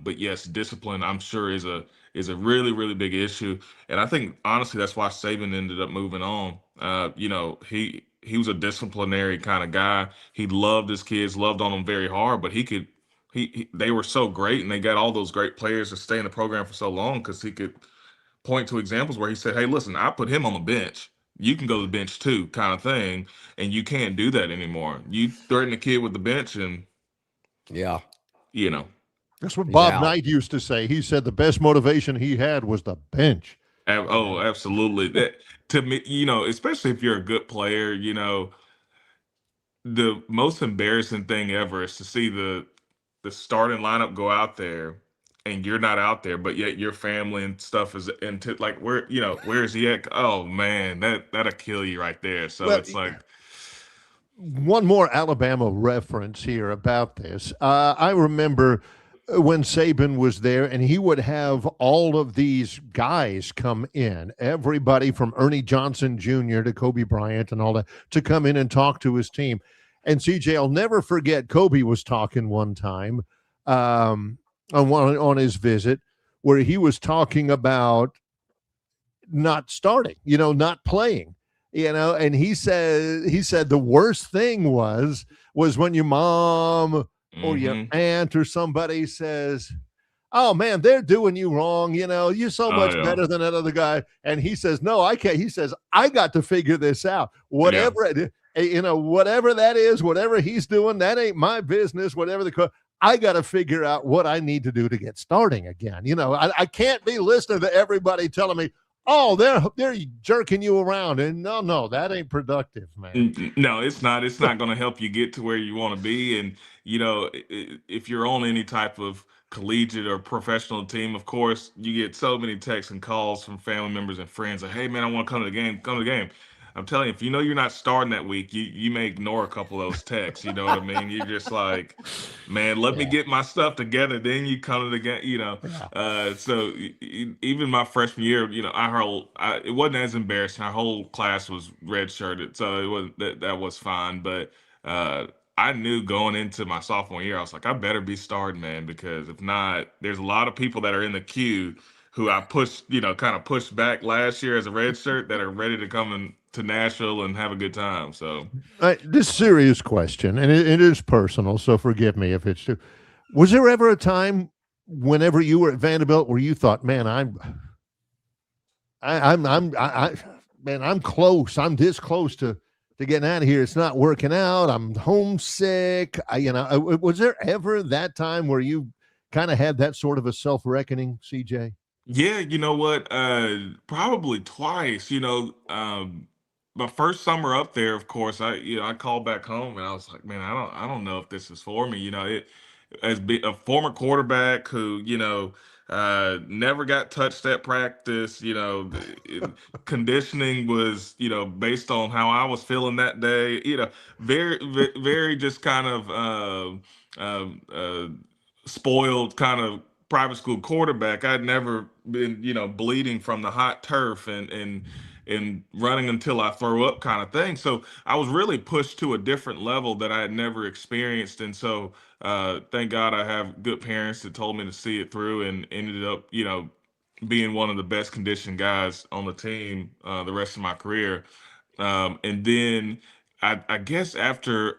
But yes, discipline, I'm sure, is a really, really big issue. And I think honestly that's why Saban ended up moving on. He was a disciplinary kind of guy. He loved his kids, loved on them very hard, but they were so great, and they got all those great players to stay in the program for so long because he could point to examples where he said, "Hey, listen, I put him on the bench. You can go to the bench too," kind of thing. And you can't do that anymore. You threaten a kid with the bench, and yeah, That's what He's Bob out. Knight used to say. He said the best motivation he had was the bench. Oh, absolutely. That, to me, especially if you're a good player, the most embarrassing thing ever is to see the starting lineup go out there and you're not out there, but yet your family and stuff is into like where is he at? Oh man, that'll kill you right there. So Well, it's like, one more Alabama reference here about this. I remember when Saban was there, and he would have all of these guys come in, everybody from Ernie Johnson Jr. to Kobe Bryant and all that, to come in and talk to his team. And CJ, I'll never forget, Kobe was talking one time on his visit, where he was talking about not starting, not playing. And he said the worst thing was when your mom or your aunt or somebody says, "Oh man, they're doing you wrong. You're so much yeah. better than that other guy." And he says, "No, I can't." He says, "I got to figure this out. Whatever whatever that is, whatever he's doing, that ain't my business. Whatever I got to figure out what I need to do to get starting again. I can't be listening to everybody telling me, 'Oh, they're jerking you around.' And no, that ain't productive, man." No, it's not. It's not going to help you get to where you want to be. And if you're on any type of collegiate or professional team, of course, you get so many texts and calls from family members and friends like, "Hey, man, I want to come to the game. Come to the game." I'm telling you, if you're not starting that week, you may ignore a couple of those texts. You know what I mean? You're just like, "Man, let me get my stuff together. Then you come to the game." So even my freshman year, it wasn't as embarrassing. Our whole class was redshirted, so it was that was fine. But I knew going into my sophomore year, I was like, I better be starting, man, because if not, there's a lot of people that are in the queue who I pushed, kind of pushed back last year as a red shirt that are ready to come to Nashville and have a good time. So This serious question, and it is personal, so forgive me if it's too. Was there ever a time whenever you were at Vanderbilt where you thought, "Man, I'm close. I'm this close to getting out of here. It's not working out. I'm homesick." Was there ever that time where you kind of had that sort of a self-reckoning, CJ? yeah, you know what? Probably twice. My first summer up there, of course, I called back home and I was like, man, I don't know if this is for me. As a former quarterback who, never got touched at practice, conditioning was, based on how I was feeling that day, very, very just kind of spoiled kind of private school quarterback. I'd never been, bleeding from the hot turf and running until I throw up kind of thing. So I was really pushed to a different level that I had never experienced. And so thank God I have good parents that told me to see it through, and ended up, being one of the best conditioned guys on the team the rest of my career. And then I guess after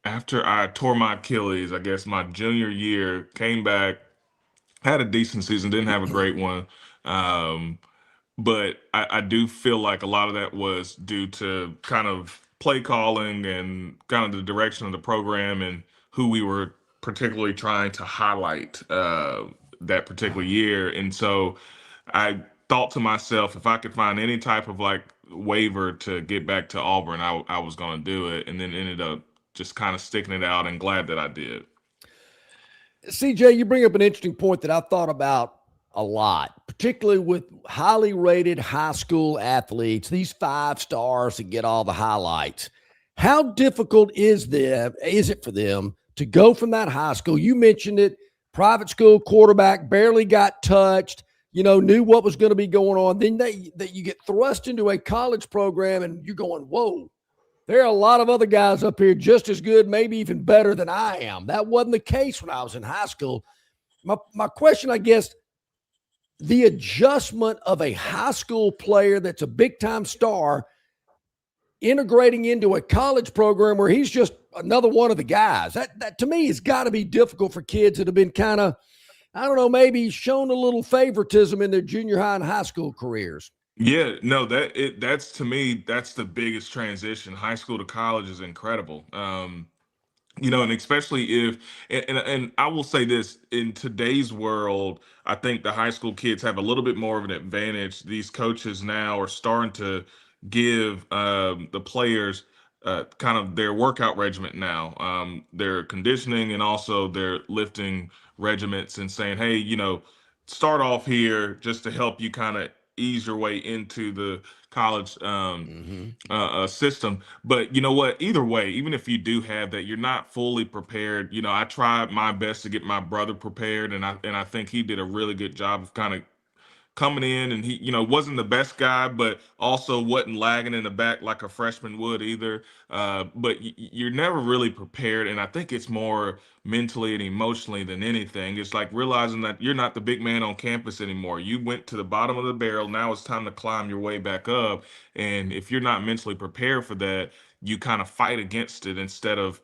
I tore my Achilles, I guess my junior year, came back, had a decent season, didn't have a great one. But I do feel like a lot of that was due to kind of play calling and kind of the direction of the program and who we were particularly trying to highlight that particular year. And so I thought to myself, if I could find any type of like waiver to get back to Auburn, I was going to do it, and then ended up just kind of sticking it out, and glad that I did. CJ, you bring up an interesting point that I've thought about a lot, particularly with highly rated high school athletes, these 5 stars that get all the highlights. How difficult is it for them to go from that high school? You mentioned it, private school quarterback, barely got touched, knew what was going to be going on. Then that you get thrust into a college program and you're going, whoa, there are a lot of other guys up here just as good, maybe even better than I am. That wasn't the case when I was in high school. My question, I guess, the adjustment of a high school player that's a big-time star integrating into a college program where he's just another one of the guys. That to me has got to be difficult for kids that have been kind of, I don't know, maybe shown a little favoritism in their junior high and high school careers. Yeah, no, that's to me, that's the biggest transition. High school to college is incredible. And especially if, and I will say this, in today's world, I think the high school kids have a little bit more of an advantage. These coaches now are starting to give the players kind of their workout regimen now, their conditioning and also their lifting regiments, and saying, hey, start off here just to help you kind of ease your way into the college system. But you know what? Either way, even if you do have that, you're not fully prepared. I tried my best to get my brother prepared, and I think he did a really good job of kind of coming in, and he, wasn't the best guy, but also wasn't lagging in the back like a freshman would either. But you're never really prepared, and I think it's more mentally and emotionally than anything. It's like realizing that you're not the big man on campus anymore. You went to the bottom of the barrel. Now it's time to climb your way back up. And if you're not mentally prepared for that, you kind of fight against it instead of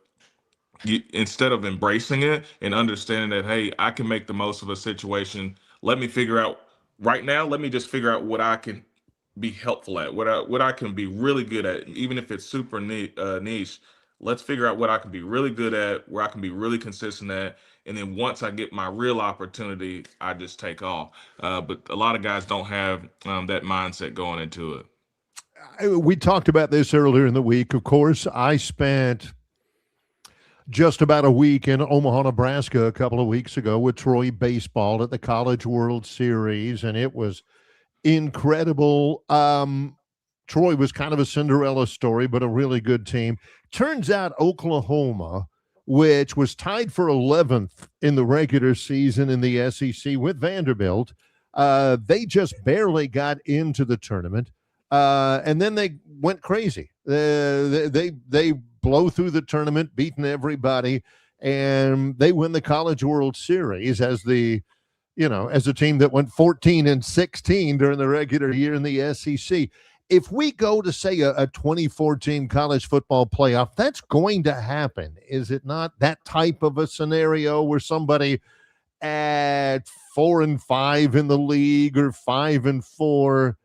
embracing it and understanding that, hey, I can make the most of a situation. Let me figure out right now. Let me just figure out what I can be helpful at, what I can be really good at, even if it's super niche. Let's figure out what I can be really good at, where I can be really consistent at, and then once I get my real opportunity, I just take off. But a lot of guys don't have that mindset going into it. We talked about this earlier in the week. Of course, I spent just about a week in Omaha, Nebraska a couple of weeks ago with Troy baseball at the College World Series, and it was incredible. Troy was kind of a Cinderella story, but a really good team. Turns out Oklahoma, which was tied for 11th in the regular season in the SEC with Vanderbilt, they just barely got into the tournament, and then they went crazy. They blow through the tournament, beating everybody, and they win the College World Series as the team that went 14-16 during the regular year in the SEC. If we go to, say, a 24-team college football playoff, that's going to happen, is it not? That type of a scenario where somebody at 4-5 in the league or 5-4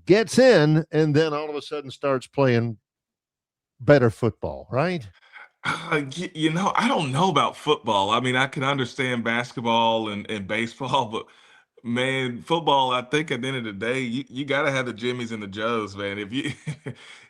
gets in and then all of a sudden starts playing better football, right? I don't know about football. I mean, I can understand basketball and baseball, but man, football, I think at the end of the day, you got to have the Jimmies and the Joes, man. If you,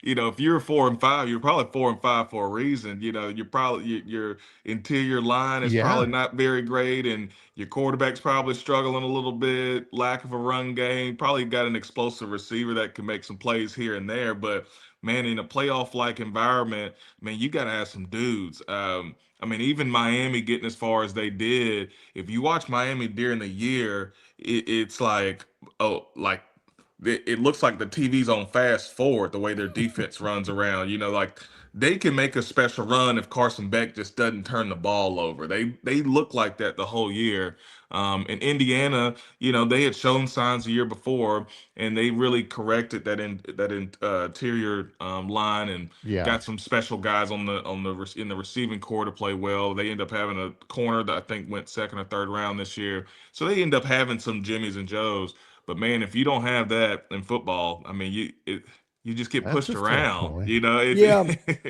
if you're 4-5, you're probably 4-5 for a reason. Your interior line is probably not very great, and your quarterback's probably struggling a little bit, lack of a run game, probably got an explosive receiver that can make some plays here and there. But man, in a playoff-like environment, man, you got to have some dudes. I mean, even Miami getting as far as they did, if you watch Miami during the year, it's like, it looks like the TV's on fast forward the way their defense runs around. Like they can make a special run if Carson Beck just doesn't turn the ball over. They look like that the whole year. In Indiana, they had shown signs the year before, and they really corrected that interior line and got some special guys in the receiving core to play well. They end up having a corner that I think went second or third round this year, so they end up having some Jimmies and Joes. But man, if you don't have that in football, I mean, you just get pushed around,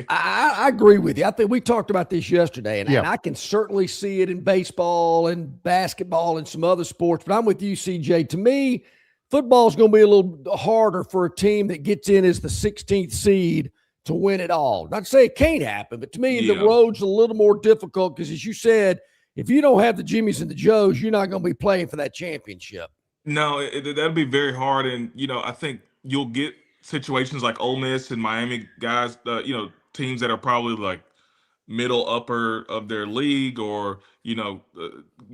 I agree with you. I think we talked about this yesterday, and I can certainly see it in baseball and basketball and some other sports, but I'm with you, CJ. To me, football's going to be a little harder for a team that gets in as the 16th seed to win it all. Not to say it can't happen, but to me, the road's a little more difficult because, as you said, if you don't have the Jimmies and the Joes, you're not going to be playing for that championship. No, that'd be very hard. And, I think you'll get situations like Ole Miss and Miami guys, teams that are probably like middle upper of their league, or,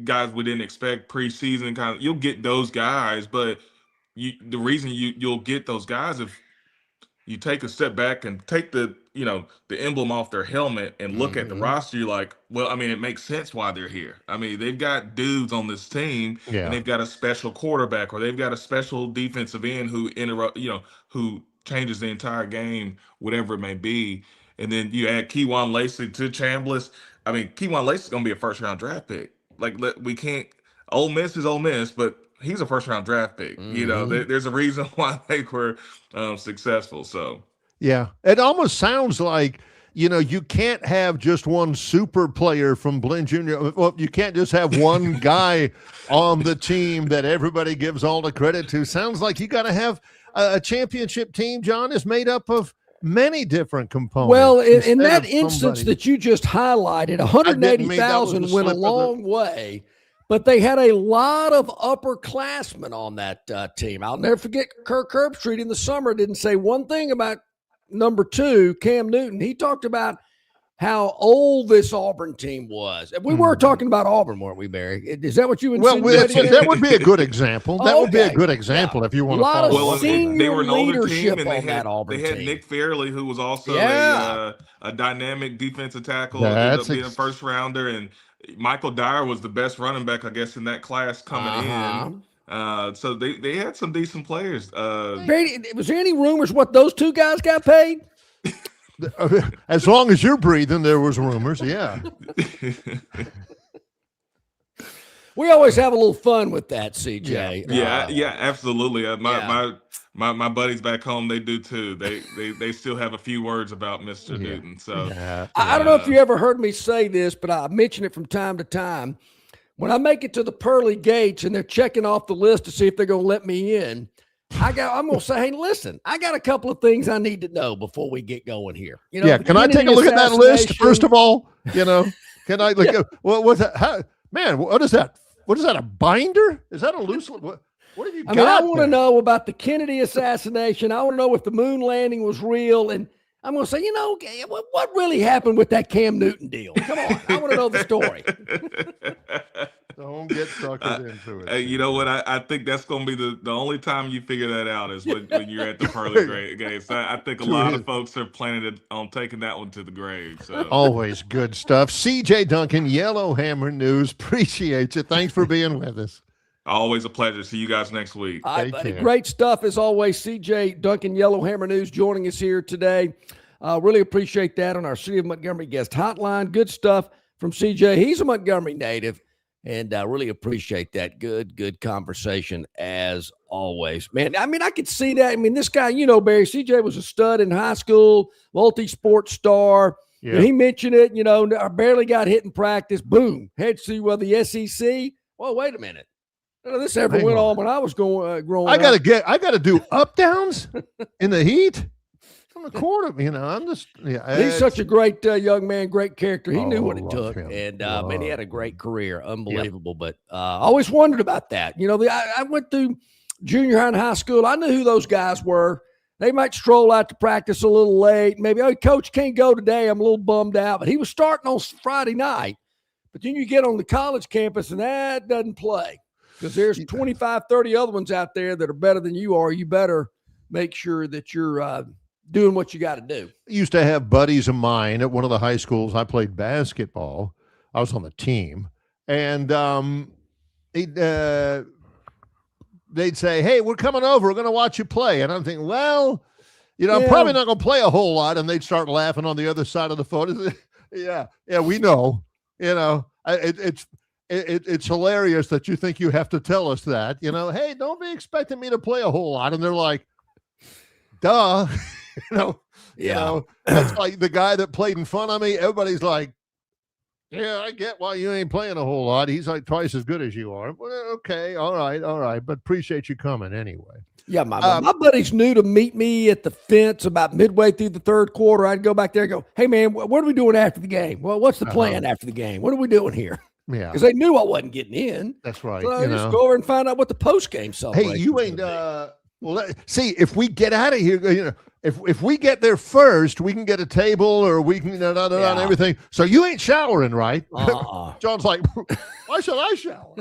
guys we didn't expect preseason kind of, you'll get those guys. But the reason you'll get those guys, if you take a step back and take the emblem off their helmet and look at the roster, you're like, well, I mean, it makes sense why they're here. I mean, they've got dudes on this team, and they've got a special quarterback, or they've got a special defensive end who who changes the entire game, whatever it may be. And then you add Keywan Lacey to Chambliss. I mean, Keywan Lacey is going to be a first-round draft pick. Like, we can't – Ole Miss is Ole Miss, but he's a first-round draft pick. There's a reason why they were successful. So, yeah, it almost sounds like, you can't have just one super player from Blinn Jr. Well, you can't just have one guy on the team that everybody gives all the credit to. Sounds like you got to have a championship team, John, is made up of many different components. Well, in that instance that you just highlighted, 180,000 went a long way, but they had a lot of upperclassmen on that team. I'll never forget Kirk Herbstreit in the summer didn't say one thing about number 2, Cam Newton. He talked about how old this Auburn team was. We were talking about Auburn, weren't we, Barry? Is that what you insinuated? Well, that would be a good example. That would be a good example if you want to follow. A lot of senior leadership on that Auburn team. They had Nick Fairley, who was also a dynamic defensive tackle, ended up being a first rounder, and Michael Dyer was the best running back, I guess, in that class coming in. So they had some decent players. Brady, was there any rumors what those 2 guys got paid? As long as you're breathing, there was rumors. Yeah. We always have a little fun with that, CJ. Yeah, absolutely. My buddies back home, they do too. They still have a few words about Mr. Newton. So I don't know if you ever heard me say this, but I mention it from time to time. When I make it to the pearly gates and they're checking off the list to see if they're going to let me in, I'm going to say, hey, listen, I got a couple of things I need to know before we get going here. Can I take a look at that list first of all? Can I look at what's that? Man, what is that? What is that? A binder? Is that a loose? What have you got? I want to know about the Kennedy assassination. I want to know if the moon landing was real, and I'm going to say, what really happened with that Cam Newton deal? Come on, I want to know the story. Don't get suckered into it. You know what? I think that's going to be the only time you figure that out is when you're at the pearly gates. I think a lot of folks are planning on taking that one to the grave. So always good stuff. CJ Duncan, Yellowhammer News. Appreciate you. Thanks for being with us. Always a pleasure. See you guys next week. All right, buddy. Great stuff as always. CJ Duncan, Yellowhammer News, joining us here today. Really appreciate that on our City of Montgomery guest hotline. Good stuff from CJ. He's a Montgomery native. And I really appreciate that. Good conversation as always. Man, I mean, I could see that. I mean, this guy, Barry, CJ was a stud in high school, multi-sport star. Yeah. He mentioned it, I barely got hit in practice. Boom. Head to the SEC. Well, wait a minute. This ever went on when I was growing up. I got to do up downs in the heat. On the court, I'm just he's such a great young man, great character. He knew what it took, and man, he had a great career, unbelievable. But I always wondered about that. I went through junior high and high school. I knew who those guys were. They might stroll out to practice a little late. Maybe, coach can't go today. I'm a little bummed out. But he was starting on Friday night. But then you get on the college campus, and that doesn't play because there's 25, 30 other ones out there that are better than you are. You better make sure that you're doing what you got to do. I used to have buddies of mine at one of the high schools. I played basketball. I was on the team. And they'd say, hey, we're coming over. We're going to watch you play. And I'm thinking, well, I'm probably not going to play a whole lot. And they'd start laughing on the other side of the phone. Yeah, we know. It's hilarious that you think you have to tell us that. Hey, don't be expecting me to play a whole lot. And they're like, duh. That's like the guy that played in front of me. Everybody's like, Yeah, I get why you ain't playing a whole lot. He's like twice as good as you are. Well, okay, all right. But appreciate you coming anyway. Yeah, my buddies knew to meet me at the fence about midway through the third quarter. I'd go back there and go, hey, man, what are we doing after the game? Well, what's the plan after the game? What are we doing here? Yeah. Because they knew I wasn't getting in. That's right. So I just go over and find out what the post-game celebration. Hey, you ain't see, if we get out of here, if we get there first, we can get a table or we can and everything. So you ain't showering, right? John's like, why should I shower?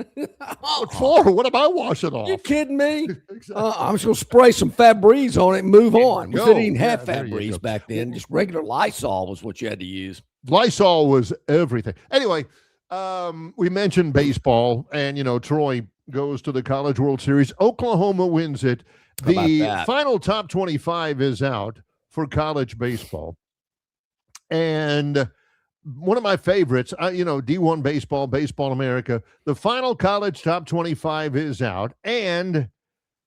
What for? What am I washing off? You kidding me? I'm just going to spray some Febreze on it and move on. We didn't have Febreze back then. Just regular Lysol was what you had to use. Lysol was everything. Anyway, we mentioned baseball, and, Troy goes to the College World Series. Oklahoma wins it. The final top 25 is out for college baseball. And one of my favorites, D1 baseball, Baseball America, the final college top 25 is out. And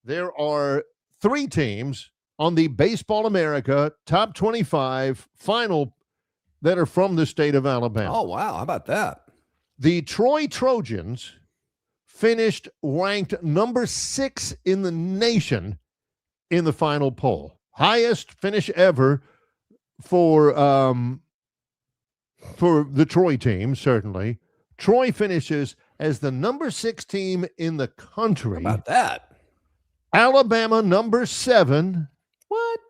there are 3 teams on the Baseball America top 25 final that are from the state of Alabama. Oh, wow. How about that? The Troy Trojans finished ranked number 6 in the nation in the final poll. Highest finish ever for the Troy team, certainly. Troy finishes as the number 6 team in the country. How about that? Alabama number 7. What?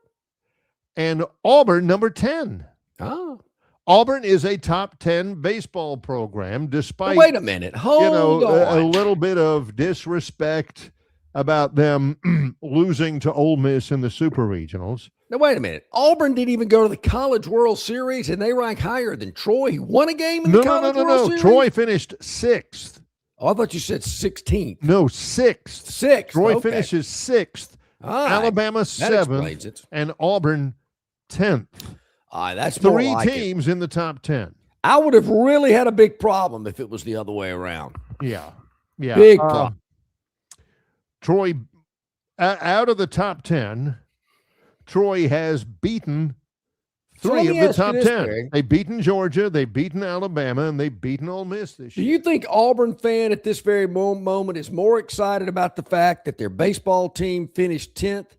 And Auburn number 10. Oh. Auburn is a top 10 baseball program, despite, wait a minute. Hold on. A little bit of disrespect about them losing to Ole Miss in the Super Regionals. Now, wait a minute. Auburn didn't even go to the College World Series, and they rank higher than Troy. He won a game in the College World Series? Troy finished 6th. Oh, I thought you said 16th. No, 6th. 6th. Troy finishes 6th. Right. Alabama 7th. And Auburn 10th. That's 3 like teams in the top 10. I would have really had a big problem if it was the other way around. Yeah. Big problem. Troy, out of the top 10, Troy has beaten 3 of the top 10. Thing. They've beaten Georgia, they've beaten Alabama, and they've beaten Ole Miss this year. Do you think Auburn fan at this very moment is more excited about the fact that their baseball team finished 10th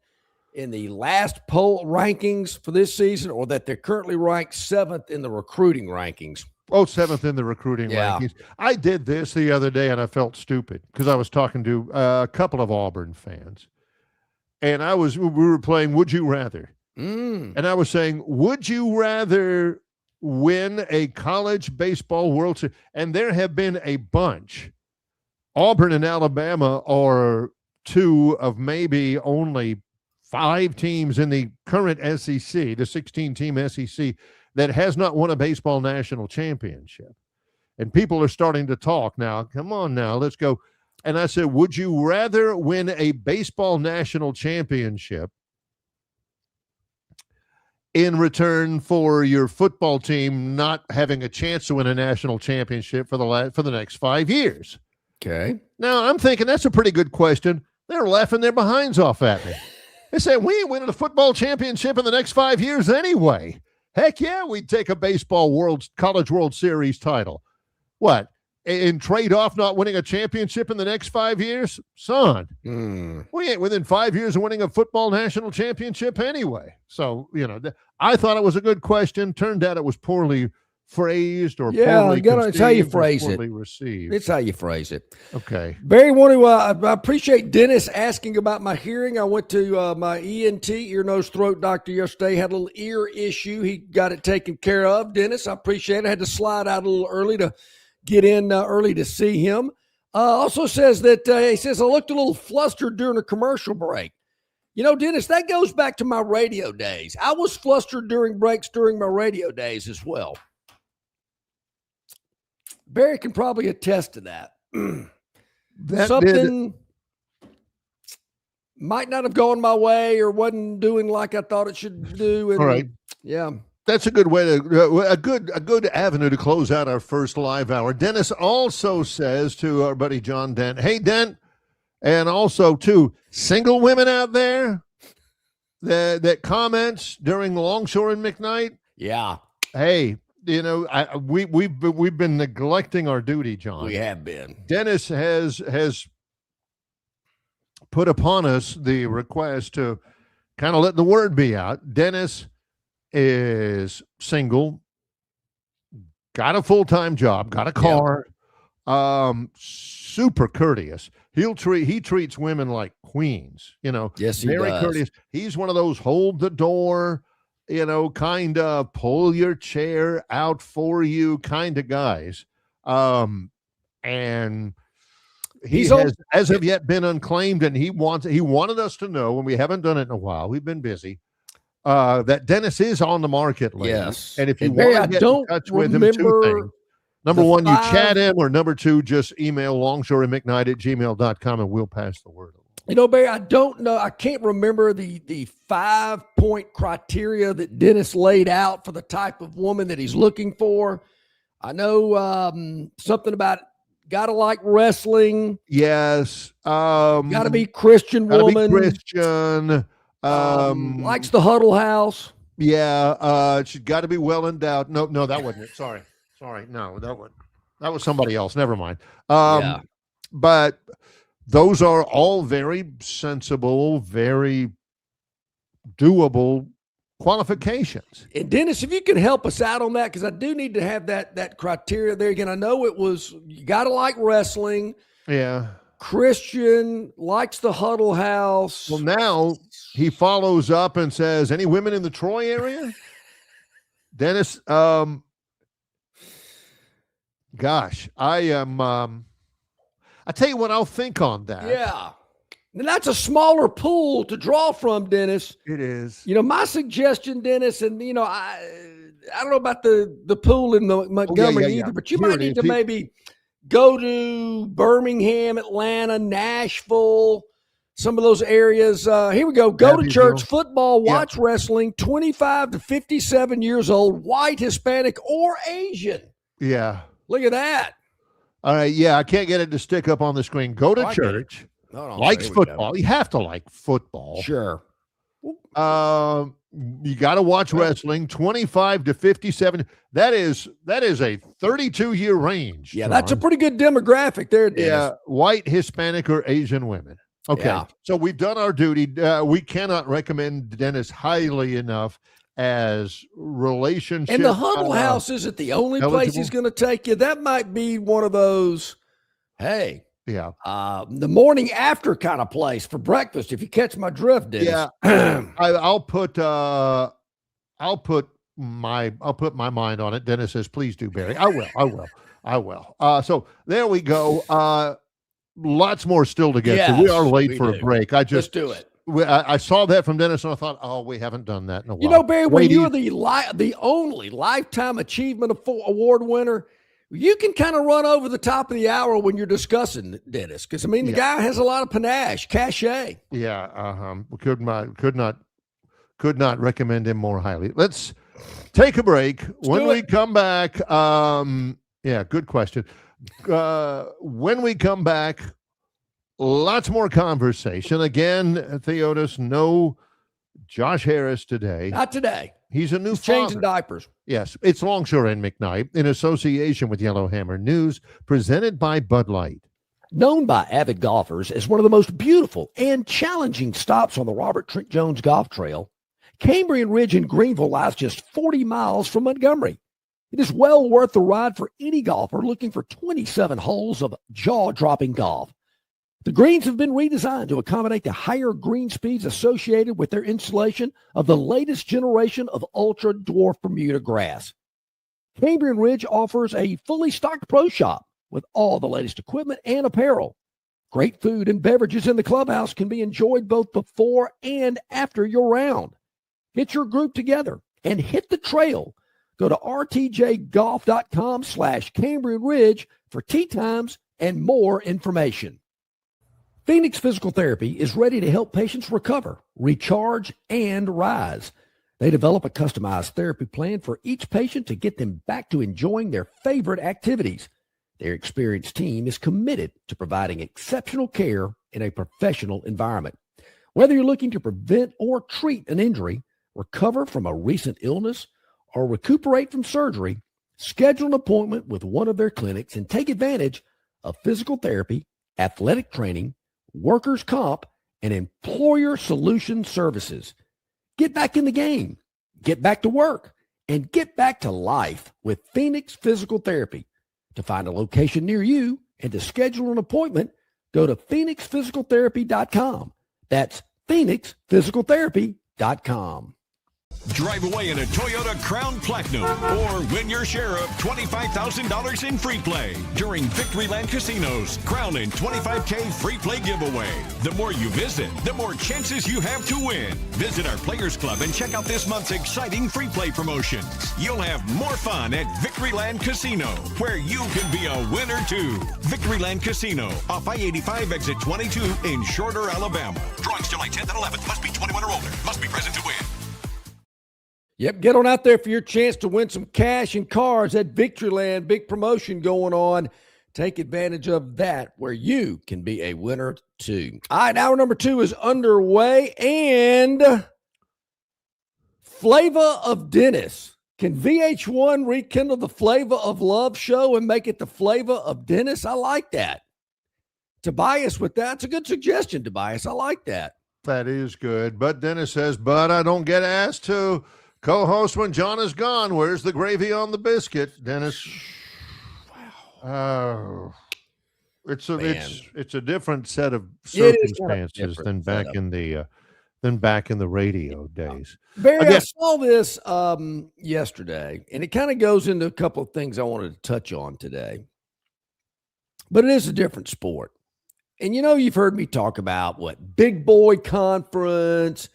in the last poll rankings for this season, or that they're currently ranked 7th in the recruiting rankings? Oh, 7th in the recruiting rankings. I did this the other day, and I felt stupid because I was talking to a couple of Auburn fans. And we were playing Would You Rather. And I was saying, would you rather win a college baseball World Series? And there have been a bunch. Auburn and Alabama are 2 of maybe only 5 teams in the current SEC, the 16-team SEC, that has not won a baseball national championship. And people are starting to talk now. Come on now, let's go. And I said, would you rather win a baseball national championship in return for your football team not having a chance to win a national championship for the next 5 years? Okay. Now, I'm thinking that's a pretty good question. They're laughing their behinds off at me. They say, we ain't winning a football championship in the next 5 years anyway. Heck yeah, we'd take a baseball College World Series title. What? And trade off not winning a championship in the next 5 years? Son, we ain't within 5 years of winning a football national championship anyway. So, I thought it was a good question. Turned out it was poorly phrased or poorly conceived. It's how you phrase it. Poorly received. It's how you phrase it. Okay. Barry, I appreciate Dennis asking about my hearing. I went to my ENT, ear, nose, throat doctor yesterday. Had a little ear issue. He got it taken care of. Dennis, I appreciate it. I had to slide out a little early to get in early to see him. Also says that he says I looked a little flustered during a commercial break. Dennis, that goes back to my radio days. I was flustered during breaks during my radio days as well. Barry can probably attest to that. Something might not have gone my way or wasn't doing like I thought it should do. And, all right. Yeah. That's a good way to a good avenue to close out our first live hour. Dennis also says to our buddy John Dent, hey, Dent, and also to single women out there that comments during Longshore and McKnight. Yeah. Hey, we've been neglecting our duty, John. We have been. Dennis has put upon us the request to kind of let the word be out. Dennis is single, got a full-time job, got a car, super courteous. He treats women like queens, Yes, he very does. courteous. He's one of those hold the door, kind of pull your chair out for you kind of guys. And he has, as of yet, been unclaimed, and he wanted us to know, and we haven't done it in a while. We've been busy. That Dennis is on the market, ladies. Yes. And if you want to get in touch with him, two things. Number one, you chat him, or number two, just email longshoreandmcknight@gmail.com, and we'll pass the word along. Barry, I don't know. I can't remember the 5-point criteria that Dennis laid out for the type of woman that he's looking for. I know something about got to like wrestling. Yes. Got to be Christian woman. Be Christian. Likes the Huddle House. Yeah. She's got to be well endowed. No, that wasn't it. Sorry. No, that was somebody else. Never mind. But those are all very sensible, very doable qualifications. And Dennis, if you could help us out on that, because I do need to have that criteria there again. I know it was you got to like wrestling. Yeah. Christian, likes the Huddle House. Well, now he follows up and says, "Any women in the Troy area?" Dennis, gosh, I am. I tell you what, I'll think on that. Yeah. And that's a smaller pool to draw from, Dennis. It is. My suggestion, Dennis, and I don't know about the pool in the Montgomery either, but you might need to maybe go to Birmingham, Atlanta, Nashville, some of those areas. Here we go. Go to church, football, watch wrestling, 25 to 57 years old, white, Hispanic, or Asian. Yeah. Look at that. All right. Yeah, I can't get it to stick up on the screen. Go to church. Likes football. You have to like football. Sure. You got to watch wrestling. 25 to 57. That is a 32-year range. Yeah, that's a pretty good demographic there, Dennis. Yeah, white, Hispanic, or Asian women. Okay, so we've done our duty. We cannot recommend Dennis highly enough as relationship. And the Huddle House isn't the only place he's going to take you. That might be one of those, hey. Yeah. The morning after kind of place for breakfast, if you catch my drift, Dennis. Yeah. I'll put my mind on it. Dennis says, please do, Barry. I will. So there we go. Lots more still to get to. We are late for a break. Let's do it. I saw that from Dennis and I thought, we haven't done that in a while. Barry, when you're the only Lifetime Achievement Award winner, you can kind of run over the top of the hour when you're discussing Dennis, because the guy has a lot of panache, cachet. Yeah, could not recommend him more highly. Let's take a break. When we come back, good question. When we come back, lots more conversation. Again, Theodis, no Josh Harris today. Not today. He's a new father. Changing diapers. Yes, it's Longshore and McKnight in association with Yellowhammer News, presented by Bud Light. Known by avid golfers as one of the most beautiful and challenging stops on the Robert Trent Jones Golf Trail, Cambrian Ridge in Greenville lies just 40 miles from Montgomery. It is well worth the ride for any golfer looking for 27 holes of jaw-dropping golf. The greens have been redesigned to accommodate the higher green speeds associated with their installation of the latest generation of ultra-dwarf Bermuda grass. Cambrian Ridge offers a fully stocked pro shop with all the latest equipment and apparel. Great food and beverages in the clubhouse can be enjoyed both before and after your round. Get your group together and hit the trail. Go to rtjgolf.com/Cambrian Ridge for tee times and more information. Phoenix Physical Therapy is ready to help patients recover, recharge, and rise. They develop a customized therapy plan for each patient to get them back to enjoying their favorite activities. Their experienced team is committed to providing exceptional care in a professional environment. Whether you're looking to prevent or treat an injury, recover from a recent illness, or recuperate from surgery, Schedule an appointment with one of their clinics and take advantage of physical therapy, athletic training, workers' comp, and employer solution services. Get back in the game, get back to work, and get back to life with Phoenix Physical Therapy. To find a location near you and to schedule an appointment, go to phoenixphysicaltherapy.com. That's phoenixphysicaltherapy.com. Drive away in a Toyota Crown Platinum or win your share of $25,000 in free play during Victoryland Casino's Crown and $25K free play giveaway. The more you visit, the more chances you have to win. Visit our Players Club and check out this month's exciting free play promotions. You'll have more fun at Victoryland Casino, where you can be a winner too. Victoryland Casino, off I-85 exit 22 in Shorter, Alabama. Drawings July 10th and 11th. Must be 21 or older. Must be present to win. Yep, get on out there for your chance to win some cash and cars at Victoryland. Big promotion going on. Take advantage of that, where you can be a winner too. All right, hour number 2 is underway, and Flavor of Dennis. Can VH1 rekindle the Flavor of Love show and make it the Flavor of Dennis? I like that. Tobias with that. It's a good suggestion, Tobias. I like that. That is good. But Dennis says, but I don't get asked to co-host when John is gone. Where's the gravy on the biscuit, Dennis? Wow. It's a different set of circumstances than back in the radio days. Barry, I saw this yesterday, and it kind of goes into a couple of things I wanted to touch on today. But it is a different sport. And you've heard me talk about big boy conference.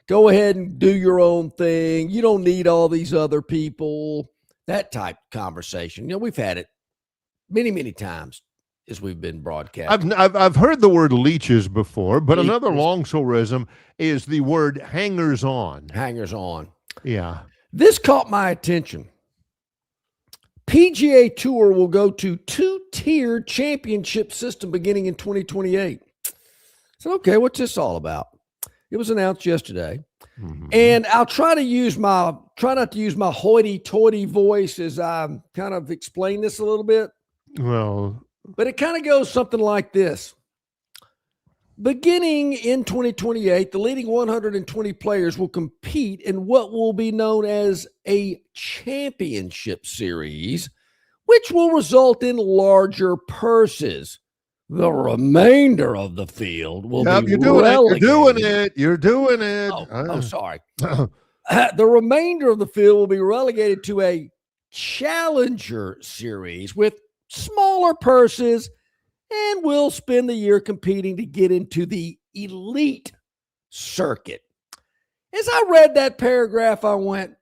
Go ahead and do your own thing. You don't need all these other people. That type of conversation. We've had it many, many times as we've been broadcasting. I've heard the word leeches before, but another longshoreism is the word hangers on. Hangers on. Yeah. This caught my attention. PGA Tour will go to 2-tiered championship system beginning in 2028. So, okay, what's this all about? It was announced yesterday, and I'll try not to use my hoity-toity voice as I kind of explain this a little bit. Well, but it kind of goes something like this. Beginning in 2028, the leading 120 players will compete in what will be known as a championship series, which will result in larger purses. The remainder of the field will be relegated. You're doing it. Oh, sorry. The remainder of the field will be relegated to a challenger series with smaller purses, and will spend the year competing to get into the elite circuit. As I read that paragraph, I went,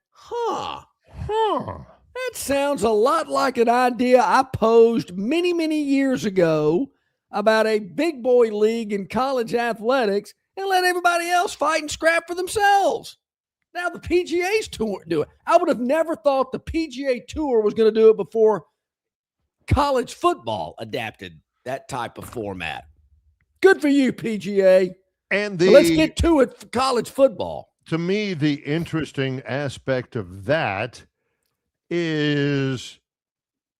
that sounds a lot like an idea I posed many, many years ago about a big boy league in college athletics and let everybody else fight and scrap for themselves. Now the PGA's tour do it. I would have never thought the PGA Tour was going to do it before college football adapted that type of format. Good for you, PGA. And let's get to it for college football. To me, the interesting aspect of that is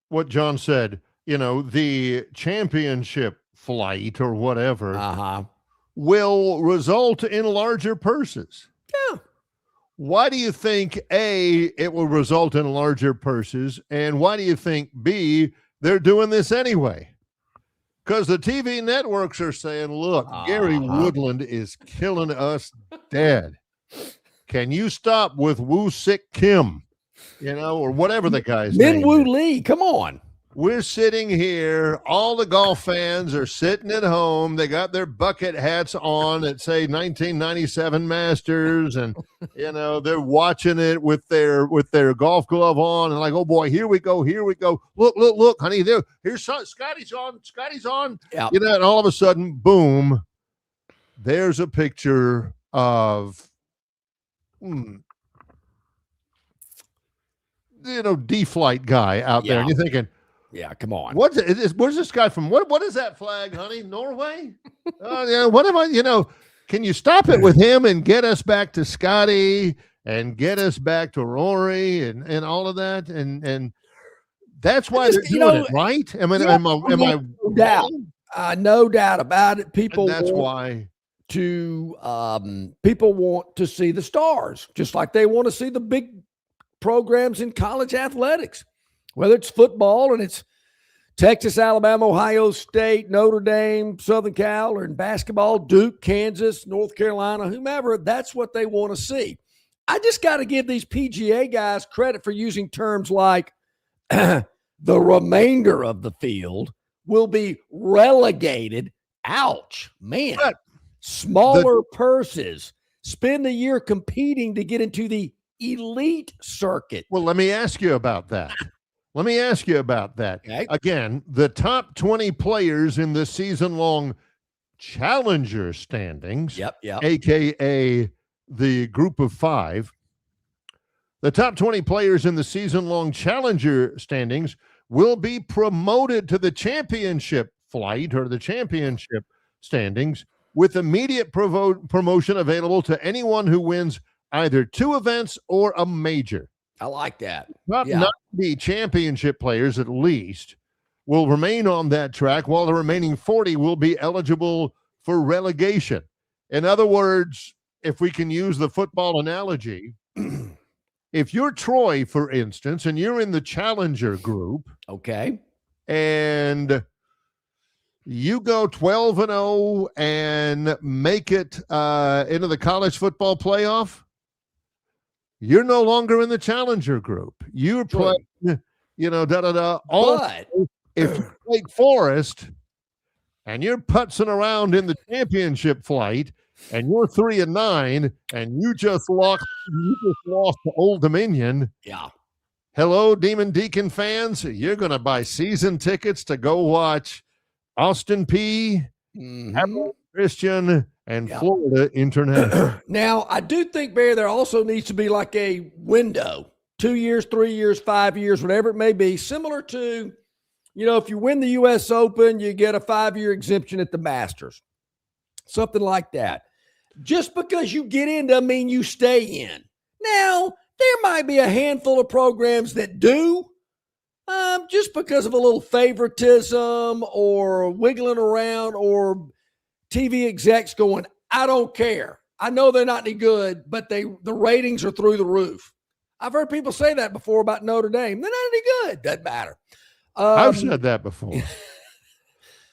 what John said. The championship flight or whatever will result in larger purses. Yeah. Why do you think, A, it will result in larger purses? And why do you think, B, they're doing this anyway? Because the TV networks are saying, look, Gary Woodland is killing us dead. Can you stop with Woo Sik Kim? Or whatever the guy's name is. Min Woo Lee, come on. We're sitting here. All the golf fans are sitting at home. They got their bucket hats on that say 1997 Masters, and they're watching it with their golf glove on, and like, oh boy, here we go. Look, honey, here's Scotty's on. Yeah. And all of a sudden, boom, there's a picture of D-flight guy out there, and you're thinking, yeah, come on. Where's this guy from? What is that flag, honey? Norway? What am I? Can you stop it with him and get us back to Scotty and get us back to Rory and all of that? And That's why they're doing it, right? Am I no doubt. No doubt about it. People and that's want why people want to see the stars, just like they want to see the big programs in college athletics, whether it's football and it's Texas, Alabama, Ohio State, Notre Dame, Southern Cal, or in basketball, Duke, Kansas, North Carolina, whomever. That's what they want to see. I just got to give these PGA guys credit for using terms like the remainder of the field will be relegated. Ouch, man. But smaller purses. Spend the year competing to get into the elite circuit. Well, let me ask you about that. Okay. Again, the top 20 players in the season-long challenger standings, a.k.a. the group of 5, the top 20 players in the season-long challenger standings will be promoted to the championship flight or the championship standings with immediate promotion available to anyone who wins either 2 events or a major. I like that. Not the championship players, at least, will remain on that track, while the remaining 40 will be eligible for relegation. In other words, if we can use the football analogy, if you're Troy, for instance, and you're in the challenger group, okay, and you go 12-0 and make it into the college football playoff, you're no longer in the challenger group. You're playing, But if you Wake Forest and you're putzing around in the championship flight and you're 3-9 and you just lost to Old Dominion. Yeah. Hello, Demon Deacon fans. You're going to buy season tickets to go watch Austin P, Christian, and Florida International. Now, I do think, Barry, there also needs to be like a window, 2 years, 3 years, 5 years, whatever it may be, similar to, if you win the U.S. Open, you get a 5-year exemption at the Masters, something like that. Just because you get in doesn't mean you stay in. Now, there might be a handful of programs that do, just because of a little favoritism or wiggling around or TV execs going, I don't care. I know they're not any good, but the ratings are through the roof. I've heard people say that before about Notre Dame. They're not any good. Doesn't matter. I've said that before.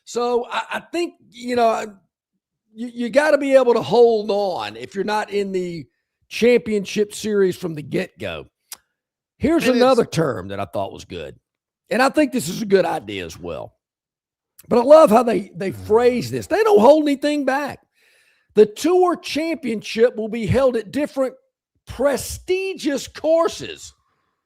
So I think, you got to be able to hold on if you're not in the championship series from the get-go. Here's another term that I thought was good. And I think this is a good idea as well. But I love how they phrase this. They don't hold anything back. The Tour Championship will be held at different prestigious courses.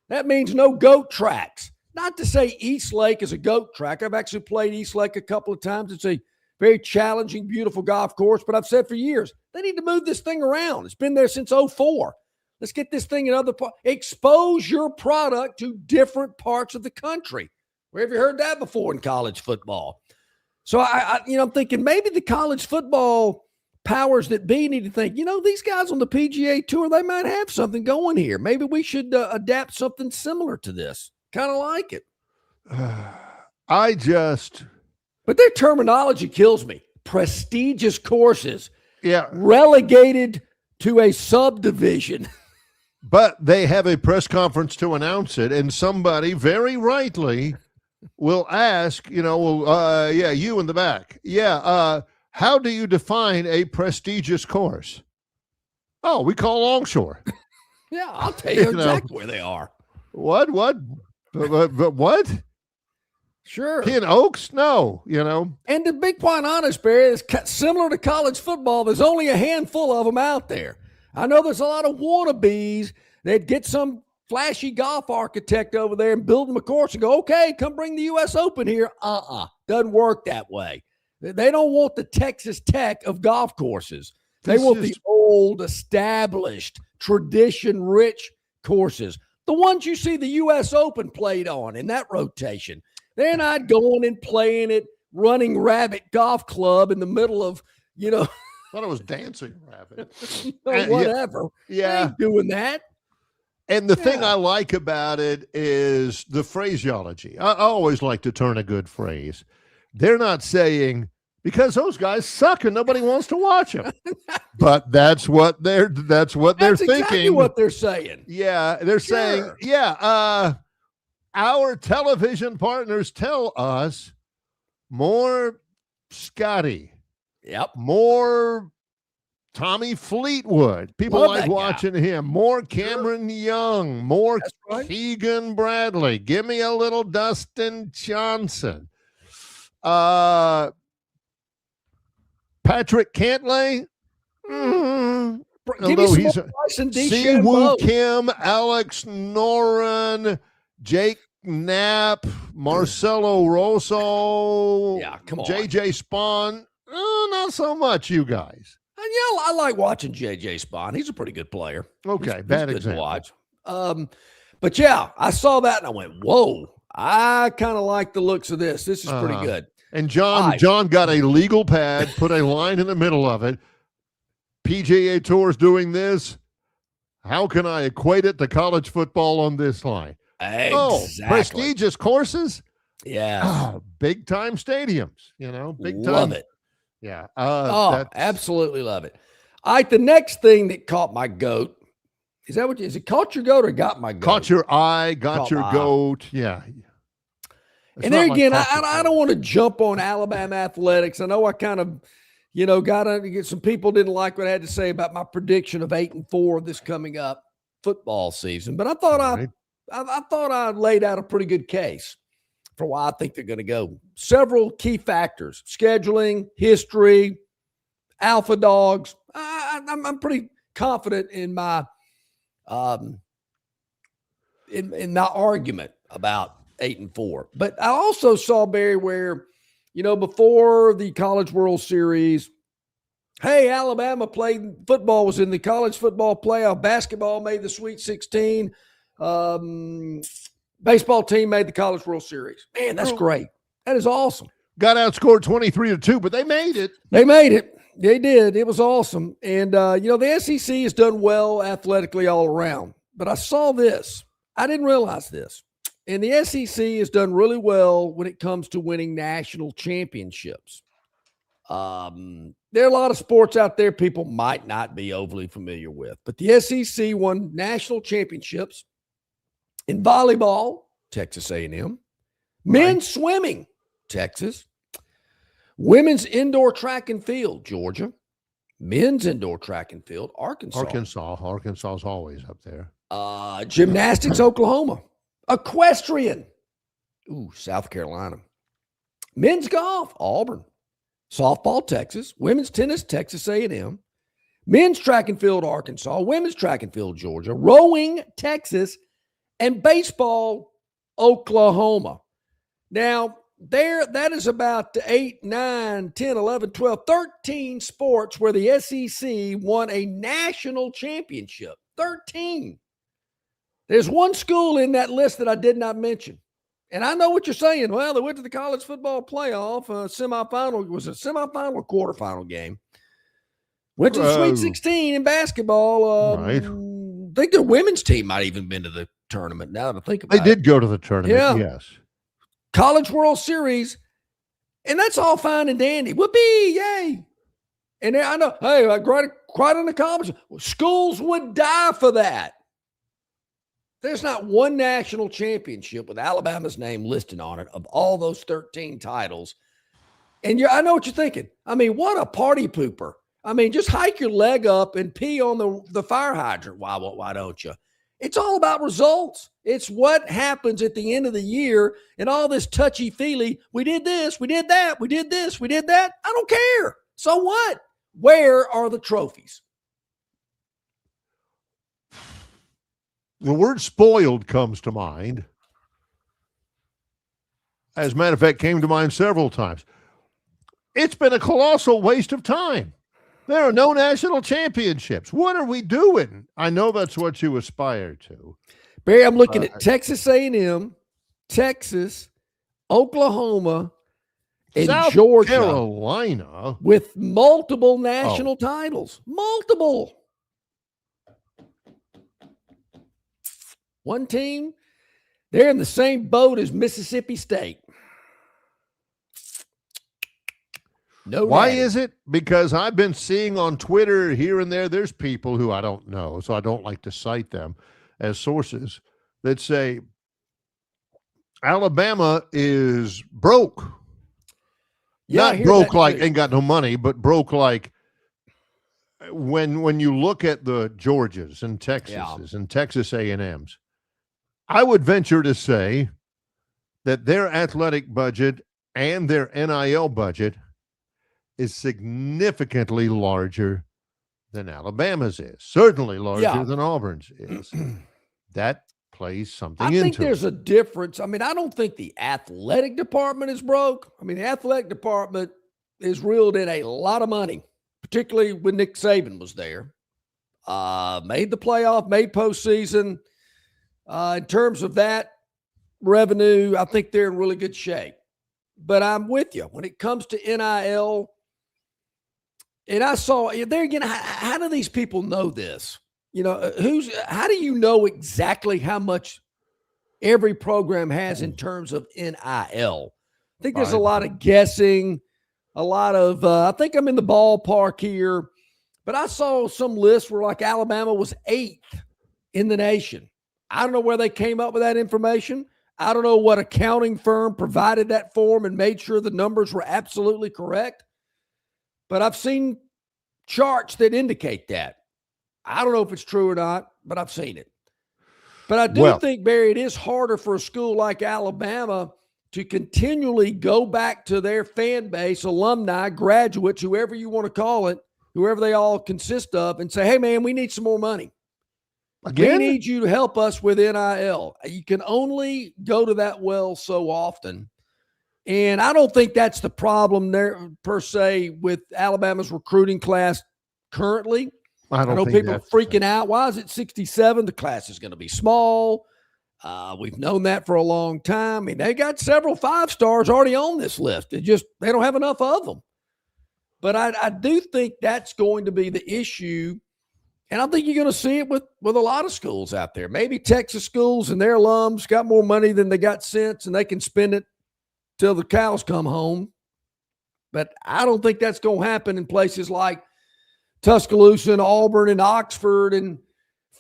That means no goat tracks. Not to say East Lake is a goat track. I've actually played East Lake a couple of times. It's a very challenging, beautiful golf course. But I've said for years, they need to move this thing around. It's been there since 2004. Let's get this thing in other parts. Expose your product to different parts of the country. Where have you heard that before in college football? So I'm thinking maybe the college football powers that be need to think, these guys on the PGA Tour, they might have something going here. Maybe we should adapt something similar to this. Kind of like it. But their terminology kills me. Prestigious courses. Yeah. Relegated to a subdivision. But they have a press conference to announce it, and somebody very rightly will ask, you in the back. How do you define a prestigious course? Oh, we call Longshore. Yeah, I'll tell you exactly where they are. What? What? Sure. Pin Oaks? No, And to be quite honest, Barry, it's similar to college football. There's only a handful of them out there. I know there's a lot of wannabes that get some flashy golf architect over there and build them a course and go, okay, come bring the U.S. Open here. Doesn't work that way. They don't want the Texas Tech of golf courses. They want the old, established, tradition-rich courses. The ones you see the U.S. Open played on in that rotation. They're not going and playing at Running Rabbit Golf Club in the middle of, thought it was Dancing Rabbit. whatever. Yeah. They ain't doing that. And the thing I like about it is the phraseology. I always like to turn a good phrase. They're not saying, because those guys suck and nobody wants to watch them. But that's what they're thinking. Exactly what they're saying. Yeah, they're saying, our television partners tell us more Scotty. Yep. More Tommy Fleetwood. People Love like that guy. watching him. More Cameron Young. More Keegan Bradley. Give me a little Dustin Johnson. Patrick Cantlay. Give me some he's more Bryson Siwoo DeChambeau. Kim, Alex Noren, Jake Knapp, Marcelo Rosso. Yeah, come on. JJ Spawn. Not so much, you guys. And I like watching JJ Spawn. He's a pretty good player. Okay, he's bad good example. to watch. But yeah, I saw that and I went, whoa, I kind of like the looks of this. This is pretty good. And John got a legal pad, put a line in the middle of it. PGA Tour's doing this. How can I equate it to college football on this line? Exactly. Oh, prestigious courses? Yeah. Big time stadiums, big time. Love it. Yeah. Absolutely love it. All right, the next thing that caught my goat, is it caught your goat or got my goat? Caught your eye, got Caught your my goat. Yeah. It's and there not again, like I don't want to jump on Alabama athletics. I know I kind of, got to get some people didn't like what I had to say about my prediction of 8-4 this coming up football season. But I thought I thought I laid out a pretty good case for why I think they're going to go. Several key factors: scheduling, history, alpha dogs. I'm pretty confident in my in my argument about 8-4. But I also saw, Barry, where before the College World Series, hey, Alabama played football, was in the college football playoff. Basketball made the Sweet 16. Baseball team made the College World Series. Man, that's great. That is awesome. Got outscored 23-2, but they made it. They made it. They did. It was awesome. And, the SEC has done well athletically all around. But I saw this. I didn't realize this. And the SEC has done really well when it comes to winning national championships. There are a lot of sports out there people might not be overly familiar with. But the SEC won national championships in volleyball, Texas A&M, men's swimming, Texas, women's indoor track and field, Georgia, men's indoor track and field, Arkansas. Arkansas is always up there. Gymnastics, Oklahoma, equestrian, South Carolina, men's golf, Auburn, softball, Texas, women's tennis, Texas A&M, men's track and field, Arkansas, women's track and field, Georgia, rowing, Texas, and baseball, Oklahoma. Now, that is about 8, 9, 10, 11, 12, 13 sports where the SEC won a national championship. 13. There's one school in that list that I did not mention. And I know what you're saying. Well, they went to the college football playoff semifinal. Was it a semifinal or quarterfinal game? Went to the Sweet 16 in basketball. Right. I think their women's team might even been to the tournament now that I think about it. They did go to the tournament, yes. College World Series, and that's all fine and dandy. Whoopee, yay. And I know, hey, quite an accomplishment. Schools would die for that. There's not one national championship with Alabama's name listed on it of all those 13 titles. And I know what you're thinking. I mean, what a party pooper. I mean, just hike your leg up and pee on the fire hydrant. Why don't you? It's all about results. It's what happens at the end of the year and all this touchy-feely. We did this, we did that, we did this, we did that. I don't care. So what? Where are the trophies? The word spoiled comes to mind. As a matter of fact, came to mind several times. It's been a colossal waste of time. There are no national championships. What are we doing? I know that's what you aspire to. Barry, I'm looking at Texas A&M, Texas, Oklahoma, and South Georgia. Carolina. With multiple national titles. Multiple. One team, they're in the same boat as Mississippi State. No. Why is it? Because I've been seeing on Twitter here and there's people who I don't know, so I don't like to cite them as sources, that say Alabama is broke. Yeah, Not broke like ain't got no money, but broke like when you look at the Georgias and Texases and Texas A&Ms, I would venture to say that their athletic budget and their NIL budget is significantly larger than Alabama's is. Certainly larger than Auburn's is. That plays something into it. I think there's a difference. I mean, I don't think the athletic department is broke. I mean, the athletic department is reeled in a lot of money, particularly when Nick Saban was there. Made the playoff, made postseason. In terms of that revenue, I think they're in really good shape. But I'm with you. When it comes to NIL, and I saw there again, how do these people know this? How do you know exactly how much every program has in terms of NIL? I think there's a lot of guessing, a lot of, I think I'm in the ballpark here, but I saw some lists where like Alabama was 8th in the nation. I don't know where they came up with that information. I don't know what accounting firm provided that form and made sure the numbers were absolutely correct. But I've seen charts that indicate that. I don't know if it's true or not, but I've seen it. But I do think, Barry, it is harder for a school like Alabama to continually go back to their fan base, alumni, graduates, whoever you want to call it, whoever they all consist of, and say, hey, man, we need some more money. Again? We need you to help us with NIL. You can only go to that well so often. And I don't think that's the problem there per se with Alabama's recruiting class currently. I know people are freaking out. Why is it 67? The class is going to be small. We've known that for a long time. I mean, they got several 5-stars already on this list. They don't have enough of them. But I do think that's going to be the issue. And I think you're going to see it with a lot of schools out there. Maybe Texas schools and their alums got more money than they got since, and they can spend it till the cows come home. But I don't think that's going to happen in places like Tuscaloosa and Auburn and Oxford and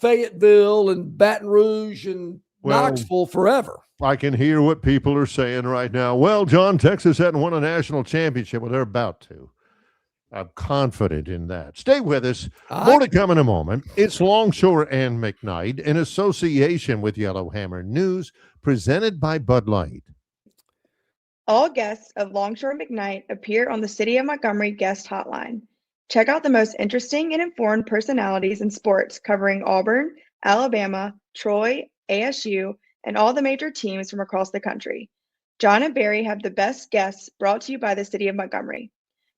Fayetteville and Baton Rouge and Knoxville forever. I can hear what people are saying right now. Well, John, Texas hadn't won a national championship. Well, they're about to. I'm confident in that. Stay with us. More to come in a moment. It's Longshore and McKnight in association with Yellowhammer News, presented by Bud Light. All guests of Longshore McKnight appear on the City of Montgomery guest hotline. Check out the most interesting and informed personalities in sports covering Auburn, Alabama, Troy, ASU, and all the major teams from across the country. John and Barry have the best guests brought to you by the City of Montgomery.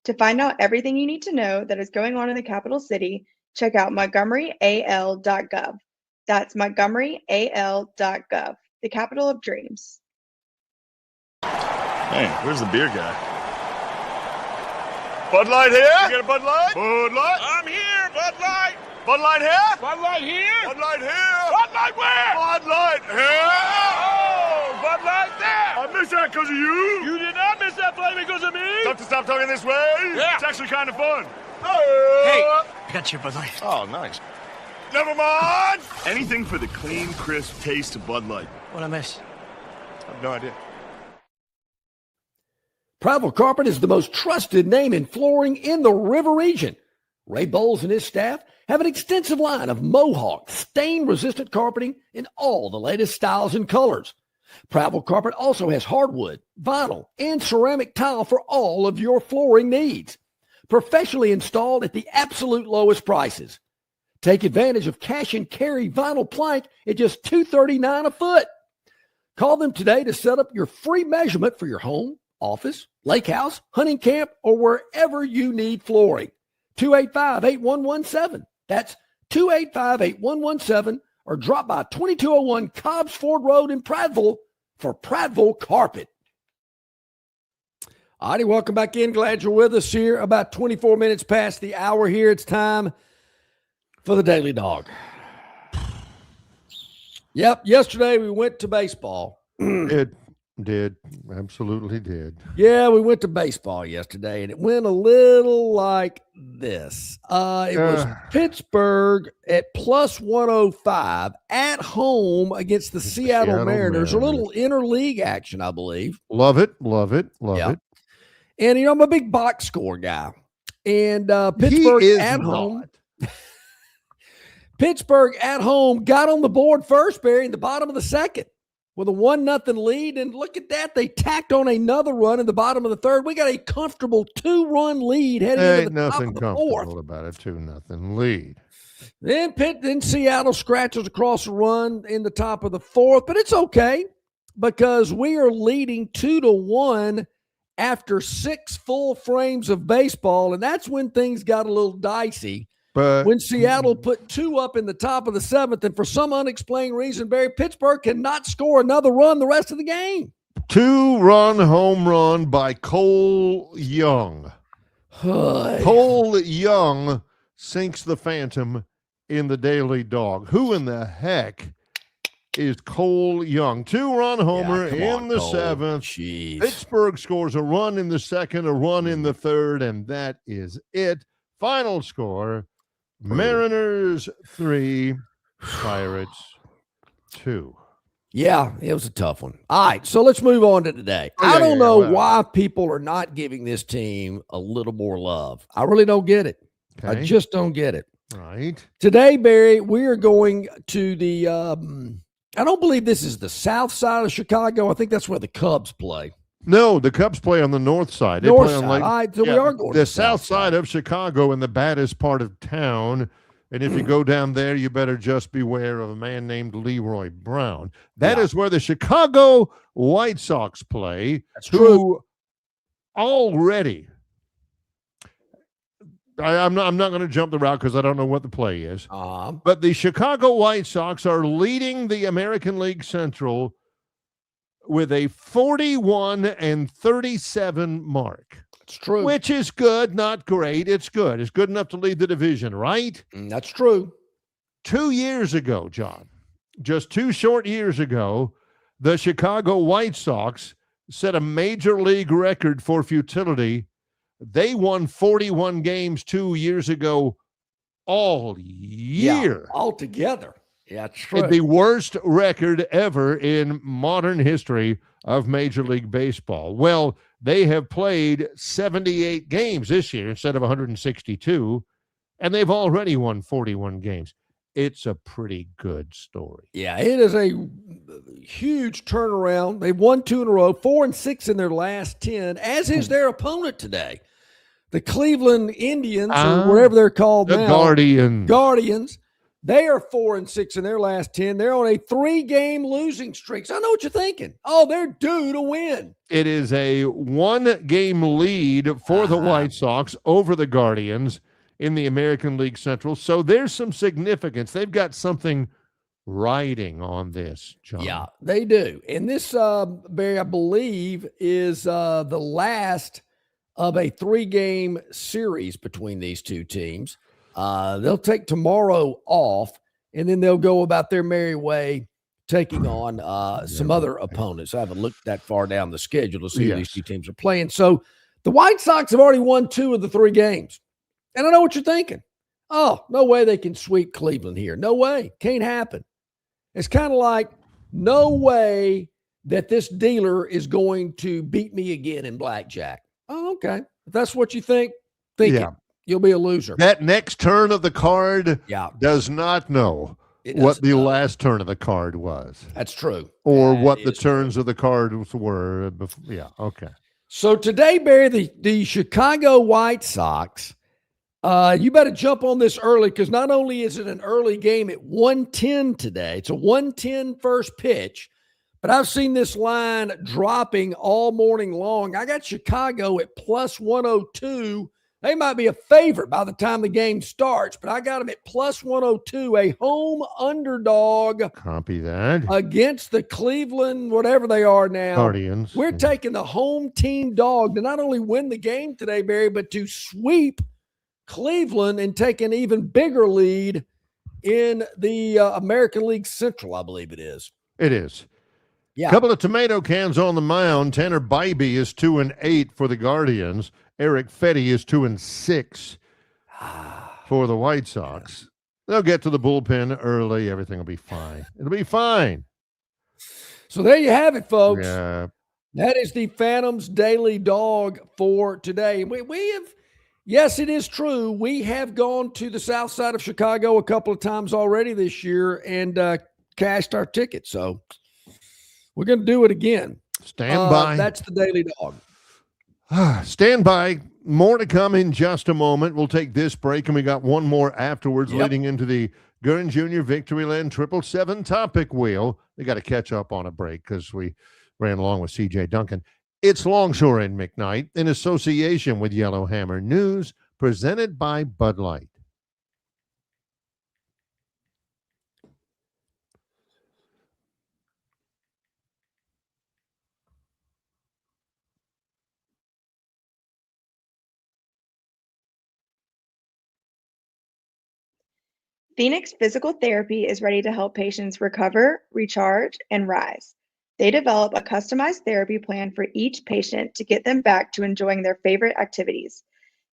To find out everything you need to know that is going on in the capital city, check out montgomeryal.gov. That's montgomeryal.gov, the capital of dreams. Hey, where's the beer guy? Bud Light here? You get a Bud Light? Bud Light? I'm here, Bud Light. Bud Light here? Bud Light here? Bud Light here? Bud Light where? Bud Light here? Oh, Bud Light there. I missed that because of you. You did not miss that play because of me. Don't you stop talking this way? Yeah. It's actually kind of fun. Hey, I got your Bud Light. Oh, nice. Never mind. Anything for the clean, crisp taste of Bud Light. What I miss? I have no idea. Prattville Carpet is the most trusted name in flooring in the River region. Ray Bowles and his staff have an extensive line of Mohawk stain-resistant carpeting in all the latest styles and colors. Prattville Carpet also has hardwood, vinyl, and ceramic tile for all of your flooring needs. Professionally installed at the absolute lowest prices. Take advantage of cash and carry vinyl plank at just $239 a foot. Call them today to set up your free measurement for your home, office, lake house, hunting camp, or wherever you need flooring. 285-8117. That's 285-8117, or drop by 2201 Cobbs Ford Road in Prattville for Prattville Carpet. All righty, welcome back in. Glad you're with us here. About 24 minutes past the hour here. It's time for the Daily Dog. Yep. Yesterday we went to baseball. It did. Absolutely did. Yeah, we went to baseball yesterday, and it went a little like this. It was Pittsburgh at plus 105 at home against the Seattle Mariners. A little interleague action, I believe. Love it. Love it. Love it. And, I'm a big box score guy. And Pittsburgh at home. Pittsburgh at home got on the board first, Barry, in the bottom of the second with a 1-0 lead. And look at that. They tacked on another run in the bottom of the third. We got a comfortable 2-run lead heading into the top of the fourth. About a 2-0 lead. Then Seattle scratches across a run in the top of the fourth, but it's okay because we are leading 2-1 after 6 full frames of baseball, and that's when things got a little dicey. But when Seattle put 2 up in the top of the 7th, and for some unexplained reason, Barry, Pittsburgh cannot score another run the rest of the game. 2-run home run by Cole Young. Cole Young sinks the Phantom in the Daily Dog. Who in the heck is Cole Young? 2-run homer in the 7th. Jeez. Pittsburgh scores a run in the 2nd, a run in the 3rd, and that is it. Final score, Mariners 3, Pirates 2. Yeah, it was a tough one. All right, so let's move on to today. I don't know why people are not giving this team a little more love. I really don't get it. Okay. I just don't get it. Right. Today, Barry, we are going to the I don't believe this is the south side of Chicago. I think that's where the Cubs play. No, the Cubs play on the north side. They North play on side. All right, so we are going the to the south side of Chicago in the baddest part of town. And if you go down there, you better just beware of a man named Leroy Brown. That is where the Chicago White Sox play. That's true. Already, I'm not going to jump the route because I don't know what the play is. But the Chicago White Sox are leading the American League Central with a 41-37 mark. It's true. Which is good, not great. It's good. It's good enough to lead the division, right? That's true. 2 years ago, John, just 2 short years ago, the Chicago White Sox set a major league record for futility. They won 41 games 2 years ago all year. Yeah, altogether. Yeah, true. The worst record ever in modern history of Major League Baseball. Well, they have played 78 games this year instead of 162, and they've already won 41 games. It's a pretty good story. Yeah, it is a huge turnaround. They've won 2 in a row, 4-6 in their last 10, as is their opponent today. The Cleveland Indians, or whatever they're called now. The Guardians. They are 4-6 in their last 10. They're on a 3-game losing streak. So I know what you're thinking. Oh, they're due to win. It is a 1-game lead for the White Sox over the Guardians in the American League Central. So there's some significance. They've got something riding on this, John. Yeah, they do. And this, Barry, I believe, is the last of a 3-game series between these two teams. They'll take tomorrow off, and then they'll go about their merry way, taking on some other opponents. I haven't looked that far down the schedule to see who these two teams are playing. So the White Sox have already won 2 of the 3 games. And I know what you're thinking. Oh, no way they can sweep Cleveland here. No way. Can't happen. It's kind of like no way that this dealer is going to beat me again in blackjack. Oh, okay. If that's what you think it. You'll be a loser. That next turn of the card does not know what the last turn of the card was. That's true. Or what the turns of the cards were. Yeah, okay. So today, Barry, the Chicago White Sox, you better jump on this early because not only is it an early game at 1:10 today, it's a 1:10 first pitch, but I've seen this line dropping all morning long. I got Chicago at plus 102. They might be a favorite by the time the game starts, but I got them at plus 102, a home underdog. Copy that. Against the Cleveland, whatever they are now. Guardians. We're taking the home team dog to not only win the game today, Barry, but to sweep Cleveland and take an even bigger lead in the American League Central, I believe it is. It is. Yeah. Couple of tomato cans on the mound. Tanner Bybee is 2-8 for the Guardians. Eric Fetty is 2-6 for the White Sox. They'll get to the bullpen early. Everything will be fine. It'll be fine. So there you have it, folks. Yeah. That is the Phantoms Daily Dog for today. We have, yes, it is true. We have gone to the south side of Chicago a couple of times already this year and cashed our ticket. So we're going to do it again. Stand by. That's the Daily Dog. Stand by. More to come in just a moment. We'll take this break, and we got one more afterwards leading into the Gurn Jr. Victoryland 777 topic wheel. They got to catch up on a break because we ran along with C.J. Duncan. It's Longshore and McKnight in association with Yellowhammer News, presented by Bud Light. Phoenix Physical Therapy is ready to help patients recover, recharge, and rise. They develop a customized therapy plan for each patient to get them back to enjoying their favorite activities.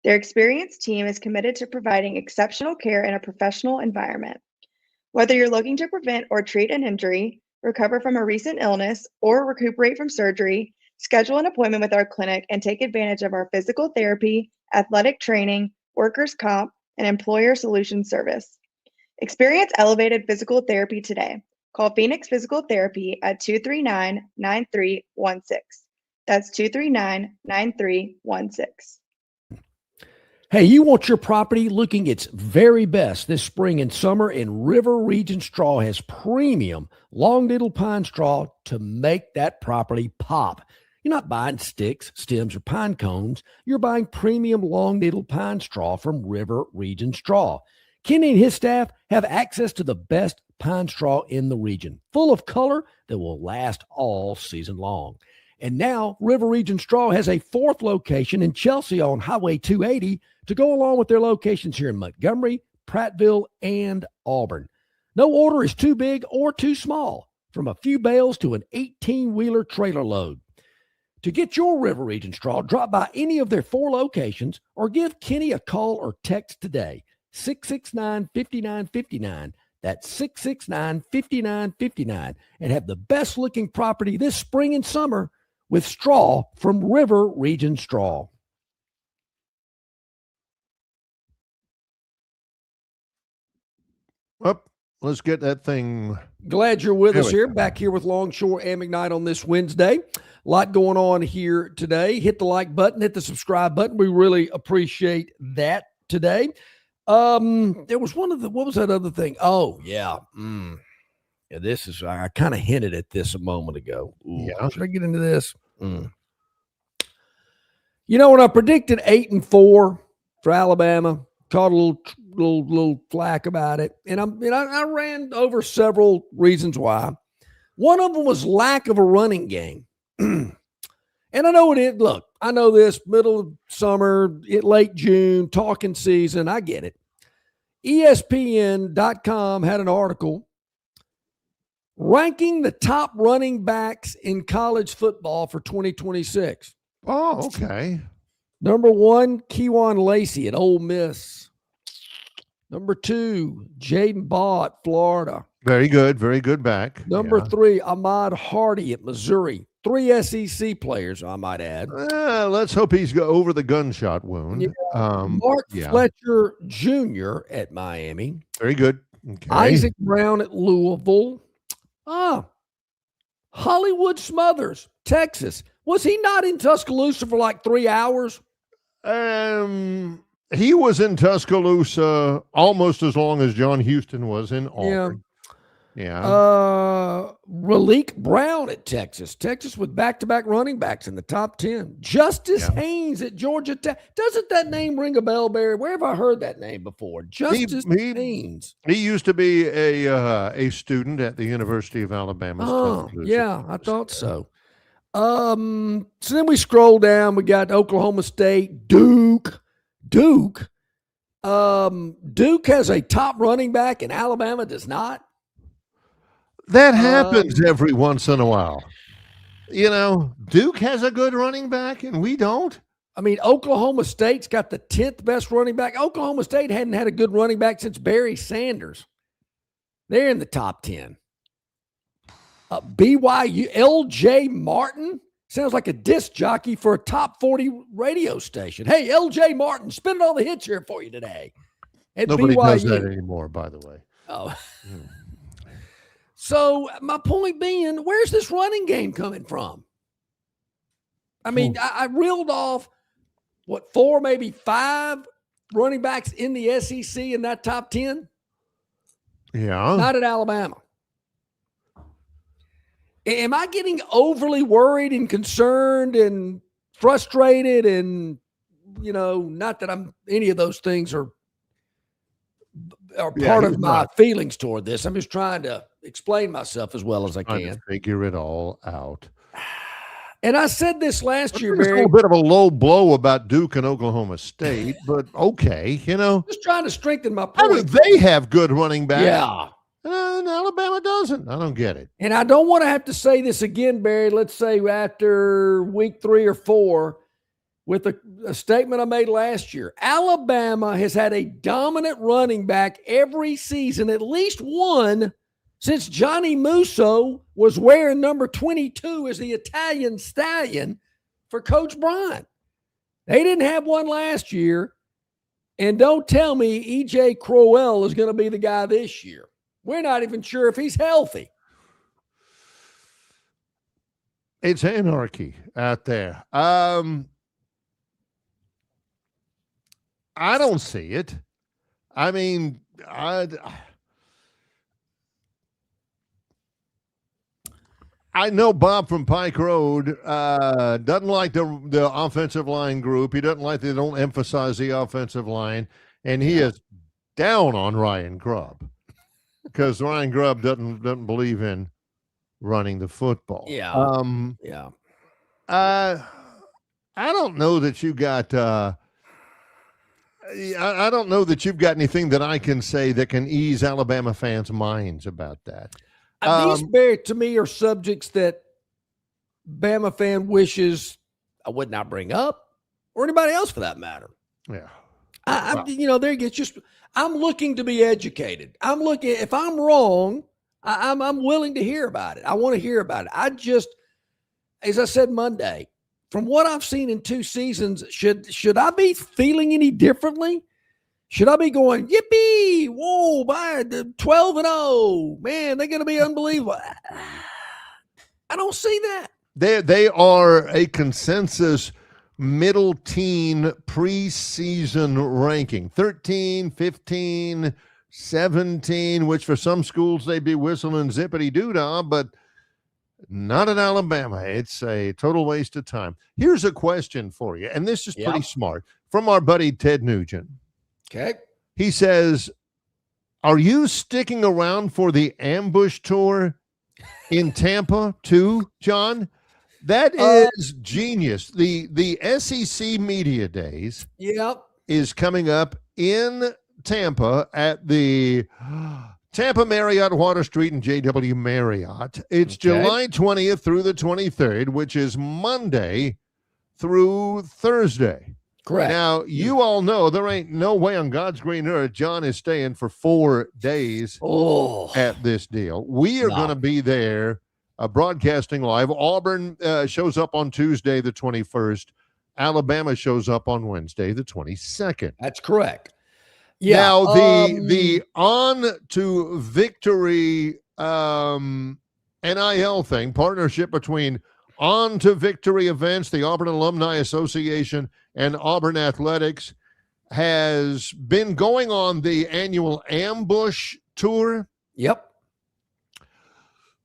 Their experienced team is committed to providing exceptional care in a professional environment. Whether you're looking to prevent or treat an injury, recover from a recent illness, or recuperate from surgery, schedule an appointment with our clinic and take advantage of our physical therapy, athletic training, workers' comp, and employer solutions service. Experience elevated physical therapy today. Call Phoenix Physical Therapy at 239-9316. That's 239-9316. Hey, you want your property looking its very best this spring and summer, and River Region Straw has premium long needle pine straw to make that property pop. You're not buying sticks, stems, or pine cones. You're buying premium long needle pine straw from River Region Straw. Kenny and his staff have access to the best pine straw in the region, full of color that will last all season long. And now River Region Straw has a fourth location in Chelsea on Highway 280 to go along with their locations here in Montgomery, Prattville, and Auburn. No order is too big or too small, from a few bales to an 18-wheeler trailer load. To get your River Region Straw, drop by any of their 4 locations or give Kenny a call or text today. 669-5959. That's 669-5959. And have the best looking property this spring and summer with straw from River Region Straw. Up. Let's get that thing. Glad you're with us here. Back here with Longshore and McKnight on this Wednesday. A lot going on here today. Hit the like button, hit the subscribe button. We really appreciate that today. There was what was that other thing? Oh, yeah. Yeah, this is, I kind of hinted at this a moment ago. Ooh, yeah. Should I get into this? You know, when I predicted 8-4 for Alabama, caught a little flack about it. And I ran over several reasons why. One of them was lack of a running game. And I know it is. Look, I know this middle of summer, late June, talking season. I get it. ESPN.com had an article ranking the top running backs in college football for 2026. Oh, okay. Number 1, Kejuan Lacey at Ole Miss. Number 2, Jaden Bott, Florida. Very good back. Number 3, Ahmad Hardy at Missouri. 3 SEC players, I might add. Let's hope he's over the gunshot wound. Yeah. Mark Fletcher Jr. at Miami. Very good. Okay. Isaac Brown at Louisville. Hollywood Smothers, Texas. Was he not in Tuscaloosa for like 3 hours? He was in Tuscaloosa almost as long as John Houston was in Auburn. Yeah. Raleek Brown at Texas. Texas with back-to-back running backs in the top 10. Justice Haynes at Georgia Tech. Doesn't that name ring a bell, Barry? Where have I heard that name before? Justice Haynes. He used to be a student at the University of Alabama. Oh, yeah, I thought so. So then we scroll down. We got Oklahoma State, Duke. Duke has a top running back and Alabama does not. That happens every once in a while. You know, Duke has a good running back and we don't. I mean, Oklahoma State's got the 10th best running back. Oklahoma State hadn't had a good running back since Barry Sanders. They're in the top 10. BYU, LJ Martin sounds like a disc jockey for a top 40 radio station. Hey, LJ Martin, spinning all the hits here for you today. At Nobody BYU. does that anymore, by the way. Oh. So my point being, where's this running game coming from? I mean, I reeled off, 4, maybe 5 running backs in the SEC in that top 10? Yeah. Not at Alabama. Am I getting overly worried and concerned and frustrated and, not that any of those things are part of my feelings toward this. I'm just trying to explain myself as well as I can. Figure it all out. And I said this last year, Barry. A little bit of a low blow about Duke and Oklahoma State, but okay, Just trying to strengthen my point. How do they have good running backs? Yeah. And Alabama doesn't. I don't get it. And I don't want to have to say this again, Barry. Let's say after week 3 or 4, with a statement I made last year. Alabama has had a dominant running back every season, at least one, since Johnny Musso was wearing number 22 as the Italian stallion for Coach Bryant. They didn't have one last year. And don't tell me E.J. Crowell is going to be the guy this year. We're not even sure if he's healthy. It's anarchy out there. I don't see it. I mean, I know Bob from Pike Road doesn't like the offensive line group. He doesn't like they don't emphasize the offensive line, and he is down on Ryan Grubb because Ryan Grubb doesn't believe in running the football. Yeah. I don't know that you got. I don't know that you've got anything that I can say that can ease Alabama fans' minds about that. These, Barry, to me, are subjects that Bama fan wishes I would not bring up, or anybody else for that matter. Yeah. I'm looking to be educated. I'm looking, if I'm wrong, I'm willing to hear about it. I want to hear about it. As I said Monday, from what I've seen in 2 seasons, should I be feeling any differently? Should I be going, yippee, whoa, by 12-0, man, they're going to be unbelievable. I don't see that. They are a consensus middle teen preseason ranking, 13, 15, 17, which for some schools they'd be whistling zippity-doo-dah, but not in Alabama. It's a total waste of time. Here's a question for you, and this is pretty smart, from our buddy Ted Nugent. Okay. He says, are you sticking around for the ambush tour in Tampa too, John? That is genius. The SEC Media Days is coming up in Tampa at the Tampa Marriott, Water Street, and JW Marriott. It's July 20th through the 23rd, which is Monday through Thursday. Correct. Now, you all know there ain't no way on God's green earth John is staying for 4 days at this deal. We are going to be there broadcasting live. Auburn shows up on Tuesday, the 21st. Alabama shows up on Wednesday, the 22nd. That's correct. Yeah. Now, the On to Victory NIL thing, partnership between On to Victory events, the Auburn Alumni Association, and Auburn Athletics, has been going on the annual Ambush Tour. Yep.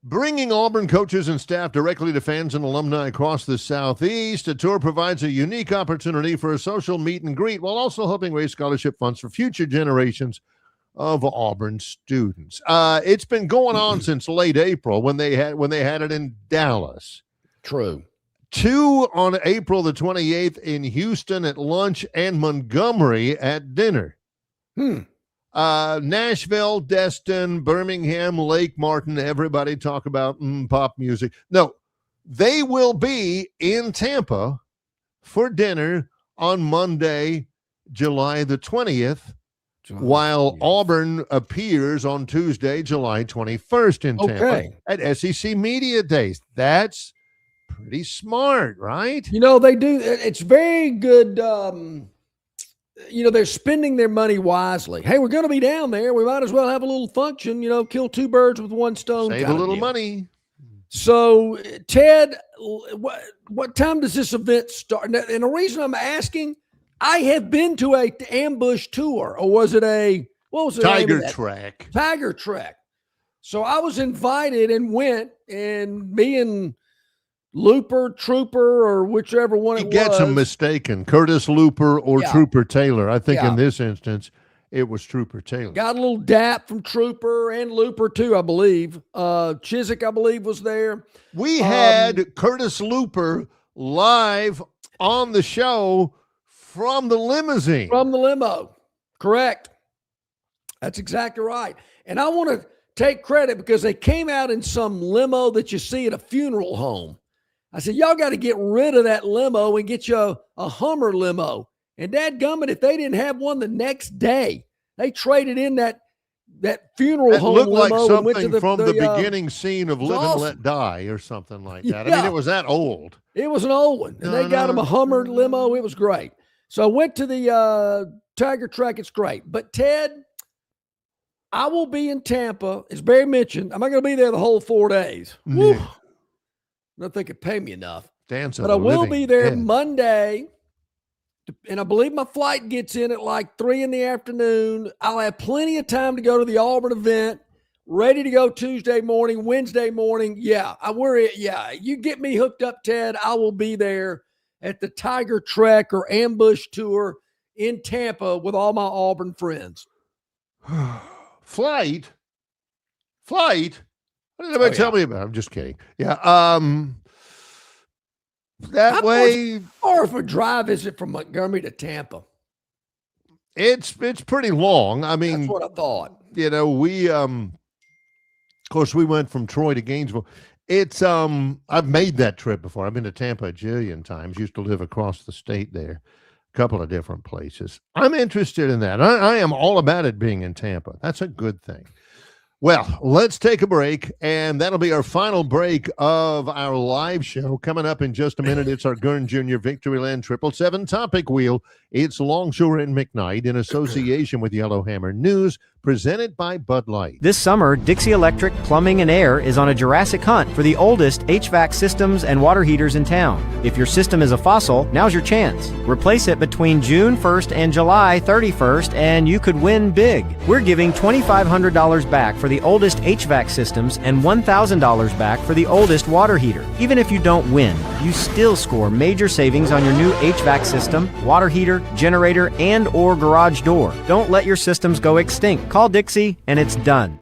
Bringing Auburn coaches and staff directly to fans and alumni across the Southeast. The tour provides a unique opportunity for a social meet and greet while also helping raise scholarship funds for future generations of Auburn students. It's been going on since late April when they had it in Dallas. True. 2 on April the 28th in Houston at lunch and Montgomery at dinner. Nashville, Destin, Birmingham, Lake Martin, everybody talk about pop music. No, they will be in Tampa for dinner on Monday, July the 20th, while Auburn appears on Tuesday, July 21st in Tampa at SEC Media Days. That's pretty smart, right? You know, they do. It's very good. They're spending their money wisely. Hey, we're going to be down there. We might as well have a little function, kill two birds with one stone. Save a little money. So, Ted, what time does this event start? And the reason I'm asking, I have been to a ambush tour, or was it what was the Tiger name of Trek? Tiger Trek. So I was invited and went, and me and Looper, Trooper, or whichever one it was. He gets them mistaken. Curtis Looper or Trooper Taylor. I think in this instance, it was Trooper Taylor. Got a little dap from Trooper and Looper, too, I believe. Chiswick, I believe, was there. We had Curtis Looper live on the show from the limousine. From the limo. Correct. That's exactly right. And I want to take credit because they came out in some limo that you see at a funeral home. I said, y'all got to get rid of that limo and get you a Hummer limo. And dadgummit, if they didn't have one the next day, they traded in that funeral home limo. It looked like something went to from the beginning scene of Live and Let Die or something like that. I mean, it was that old. It was an old one. And they got them a Hummer limo. It was great. So I went to the Tiger Trek. It's great. But, Ted, I will be in Tampa. As Barry mentioned, I'm not going to be there the whole 4 days. Woo. I don't think it pay me enough. But I will be there Monday. And I believe my flight gets in at like 3 in the afternoon. I'll have plenty of time to go to the Auburn event, ready to go Tuesday morning, Wednesday morning. Yeah, you get me hooked up, Ted. I will be there at the Tiger Trek or Ambush Tour in Tampa with all my Auburn friends. Flight? What did anybody tell me about? I'm just kidding. Yeah. That way, or if a drive is it from Montgomery to Tampa? It's pretty long. I mean, that's what I thought. We of course we went from Troy to Gainesville. It's I've made that trip before. I've been to Tampa a jillion times. Used to live across the state there, a couple of different places. I'm interested in that. I am all about it being in Tampa. That's a good thing. Well, let's take a break, and that'll be our final break of our live show. Coming up in just a minute, it's our Gurn Jr. Victoryland 777 Topic Wheel. It's Longshore and McKnight in association with Yellowhammer News, presented by Bud Light. This summer, Dixie Electric Plumbing and Air is on a Jurassic hunt for the oldest HVAC systems and water heaters in town. If your system is a fossil, now's your chance. Replace it between June 1st and July 31st, and you could win big. We're giving $2,500 back for the oldest HVAC systems and $1,000 back for the oldest water heater. Even if you don't win, you still score major savings on your new HVAC system, water heater, generator, and or garage door. Don't let your systems go extinct. Call Dixie and it's done.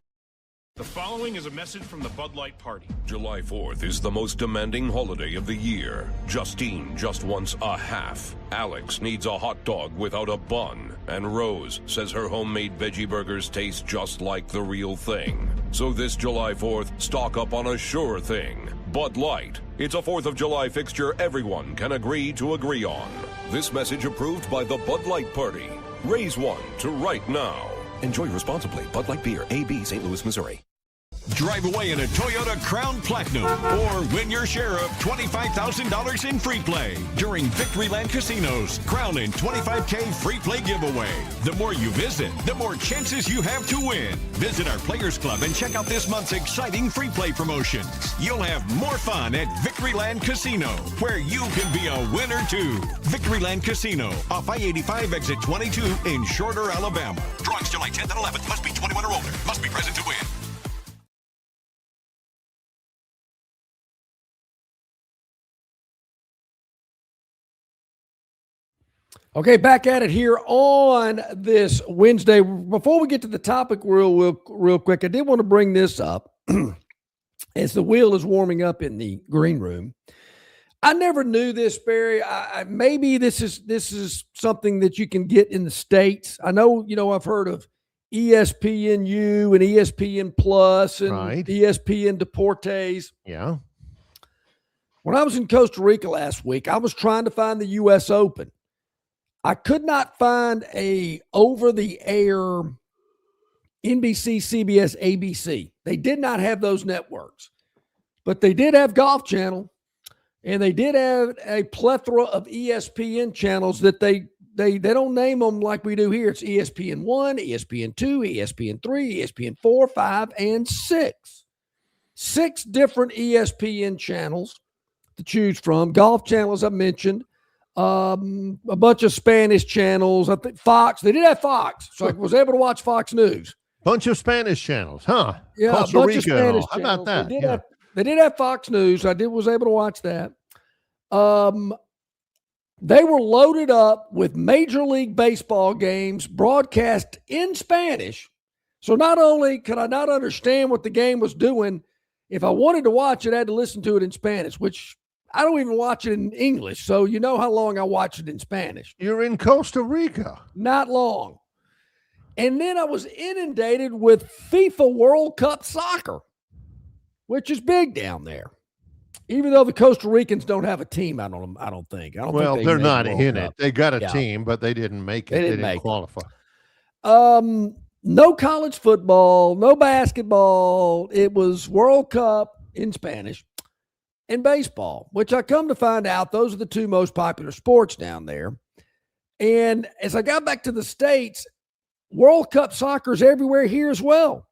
The following is a message from the Bud Light Party. July 4th is the most demanding holiday of the year. Justine just wants a half. Alex needs a hot dog without a bun. And Rose says her homemade veggie burgers taste just like the real thing. So this July 4th, stock up on a sure thing. Bud Light. It's a 4th of July fixture everyone can agree to agree on. This message approved by the Bud Light Party. Raise one to right now. Enjoy responsibly. Bud Light Beer, AB, St. Louis, Missouri. Drive away in a Toyota Crown Platinum or win your share of $25,000 in free play during Victoryland Casino's Crown and 25K free play giveaway. The more you visit, the more chances you have to win. Visit our Players Club and check out this month's exciting free play promotions. You'll have more fun at Victoryland Casino, where you can be a winner too. Victoryland Casino, off I-85 exit 22 in Shorter, Alabama. Drawings July 10th and 11th. Must be 21 or older. Must be present to win. Okay, back at it here on this Wednesday. Before we get to the topic real quick, I did want to bring this up as the wheel is warming up in the green room. I never knew this, Barry. Maybe this is something that you can get in the States. I know, I've heard of ESPNU and ESPN Plus and ESPN Deportes. Yeah. When I was in Costa Rica last week, I was trying to find the U.S. Open. I could not find a over-the-air NBC, CBS, ABC. They did not have those networks, but they did have Golf Channel, and they did have a plethora of ESPN channels that they don't name them like we do here. It's ESPN 1, ESPN 2, ESPN 3, ESPN 4, 5, and 6. 6 different ESPN channels to choose from. Golf Channel, as I mentioned. A bunch of Spanish channels. I think Fox. They did have Fox, so I was able to watch Fox News. Bunch of Spanish channels, huh? Yeah, Costa a bunch Rica of Spanish How about that? They did have Fox News. I was able to watch that. They were loaded up with Major League Baseball games broadcast in Spanish. So not only could I not understand what the game was doing, if I wanted to watch it, I had to listen to it in Spanish, which I don't even watch it in English. So you know how long I watch it in Spanish. You're in Costa Rica. Not long. And then I was inundated with FIFA World Cup soccer, which is big down there. Even though the Costa Ricans don't have a team, I don't think. Well, they're not in it. They got a team, but they didn't make it. They didn't qualify. No college football, no basketball. It was World Cup in Spanish and baseball, which I come to find out those are the 2 most popular sports down there. And as I got back to the States, World Cup soccer is everywhere here as well.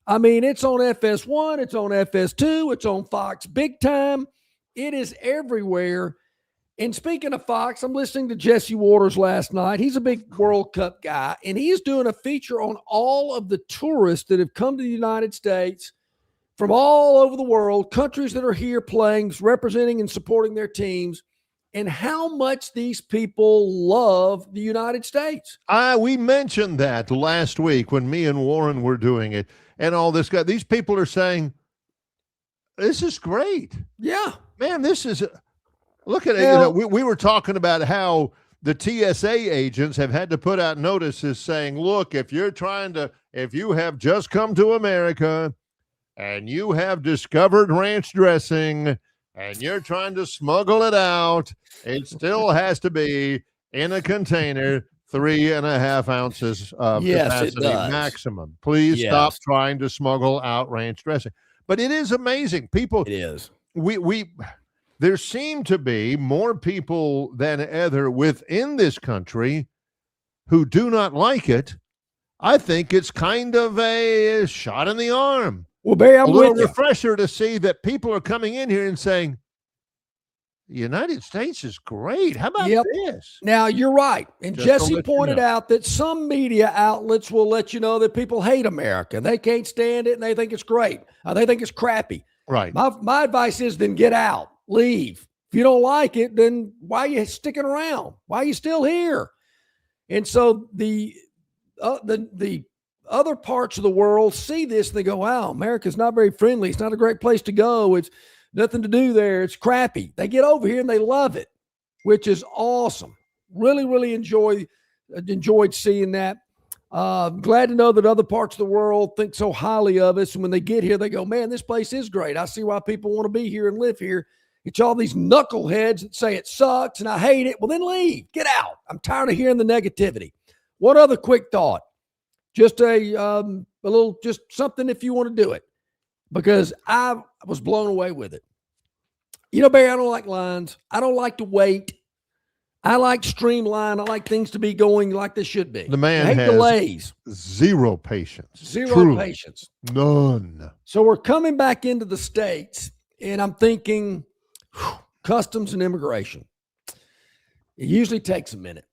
I mean, it's on FS1, it's on FS2, it's on Fox big time. It is everywhere. And speaking of Fox, I'm listening to Jesse Waters last night. He's a big World Cup guy, and he's doing a feature on all of the tourists that have come to the United States from all over the world, countries that are here playing, representing and supporting their teams, and how much these people love the United States. We mentioned that last week when me and Warren were doing it, and all this guy. These people are saying, this is great. Yeah. Man, this is look at it. We were talking about how the TSA agents have had to put out notices saying, look, if you have just come to America and you have discovered ranch dressing and you're trying to smuggle it out, it still has to be in a container, 3.5 ounces of capacity maximum. Please stop trying to smuggle out ranch dressing. But it is amazing. People, it is. There seem to be more people than ever within this country who do not like it. I think it's kind of a shot in the arm. Well, Barry, I'm a little with you. refresher to see that people are coming in here and saying, the United States is great. How about this? Now, you're right. And Jesse pointed out that some media outlets will let you know that people hate America. They can't stand it, and they think it's great. They think it's crappy. Right. My advice is then get out. Leave. If you don't like it, then why are you sticking around? Why are you still here? And so the other parts of the world see this and they go, wow, America's not very friendly. It's not a great place to go. It's nothing to do there. It's crappy. They get over here and they love it, which is awesome. Really, really enjoyed seeing that. Glad to know that other parts of the world think so highly of us. And when they get here, they go, man, this place is great. I see why people want to be here and live here. It's all these knuckleheads that say it sucks and I hate it. Well, then leave. Get out. I'm tired of hearing the negativity. One other quick thought. Just a little, just something if you want to do it, because I was blown away with it. You know, Barry, I don't like lines. I don't like to wait. I like streamline. I like things to be going like they should be. The man has delays. Zero patience. Zero patience. None. So we're coming back into the States, and I'm thinking, customs and immigration. It usually takes a minute.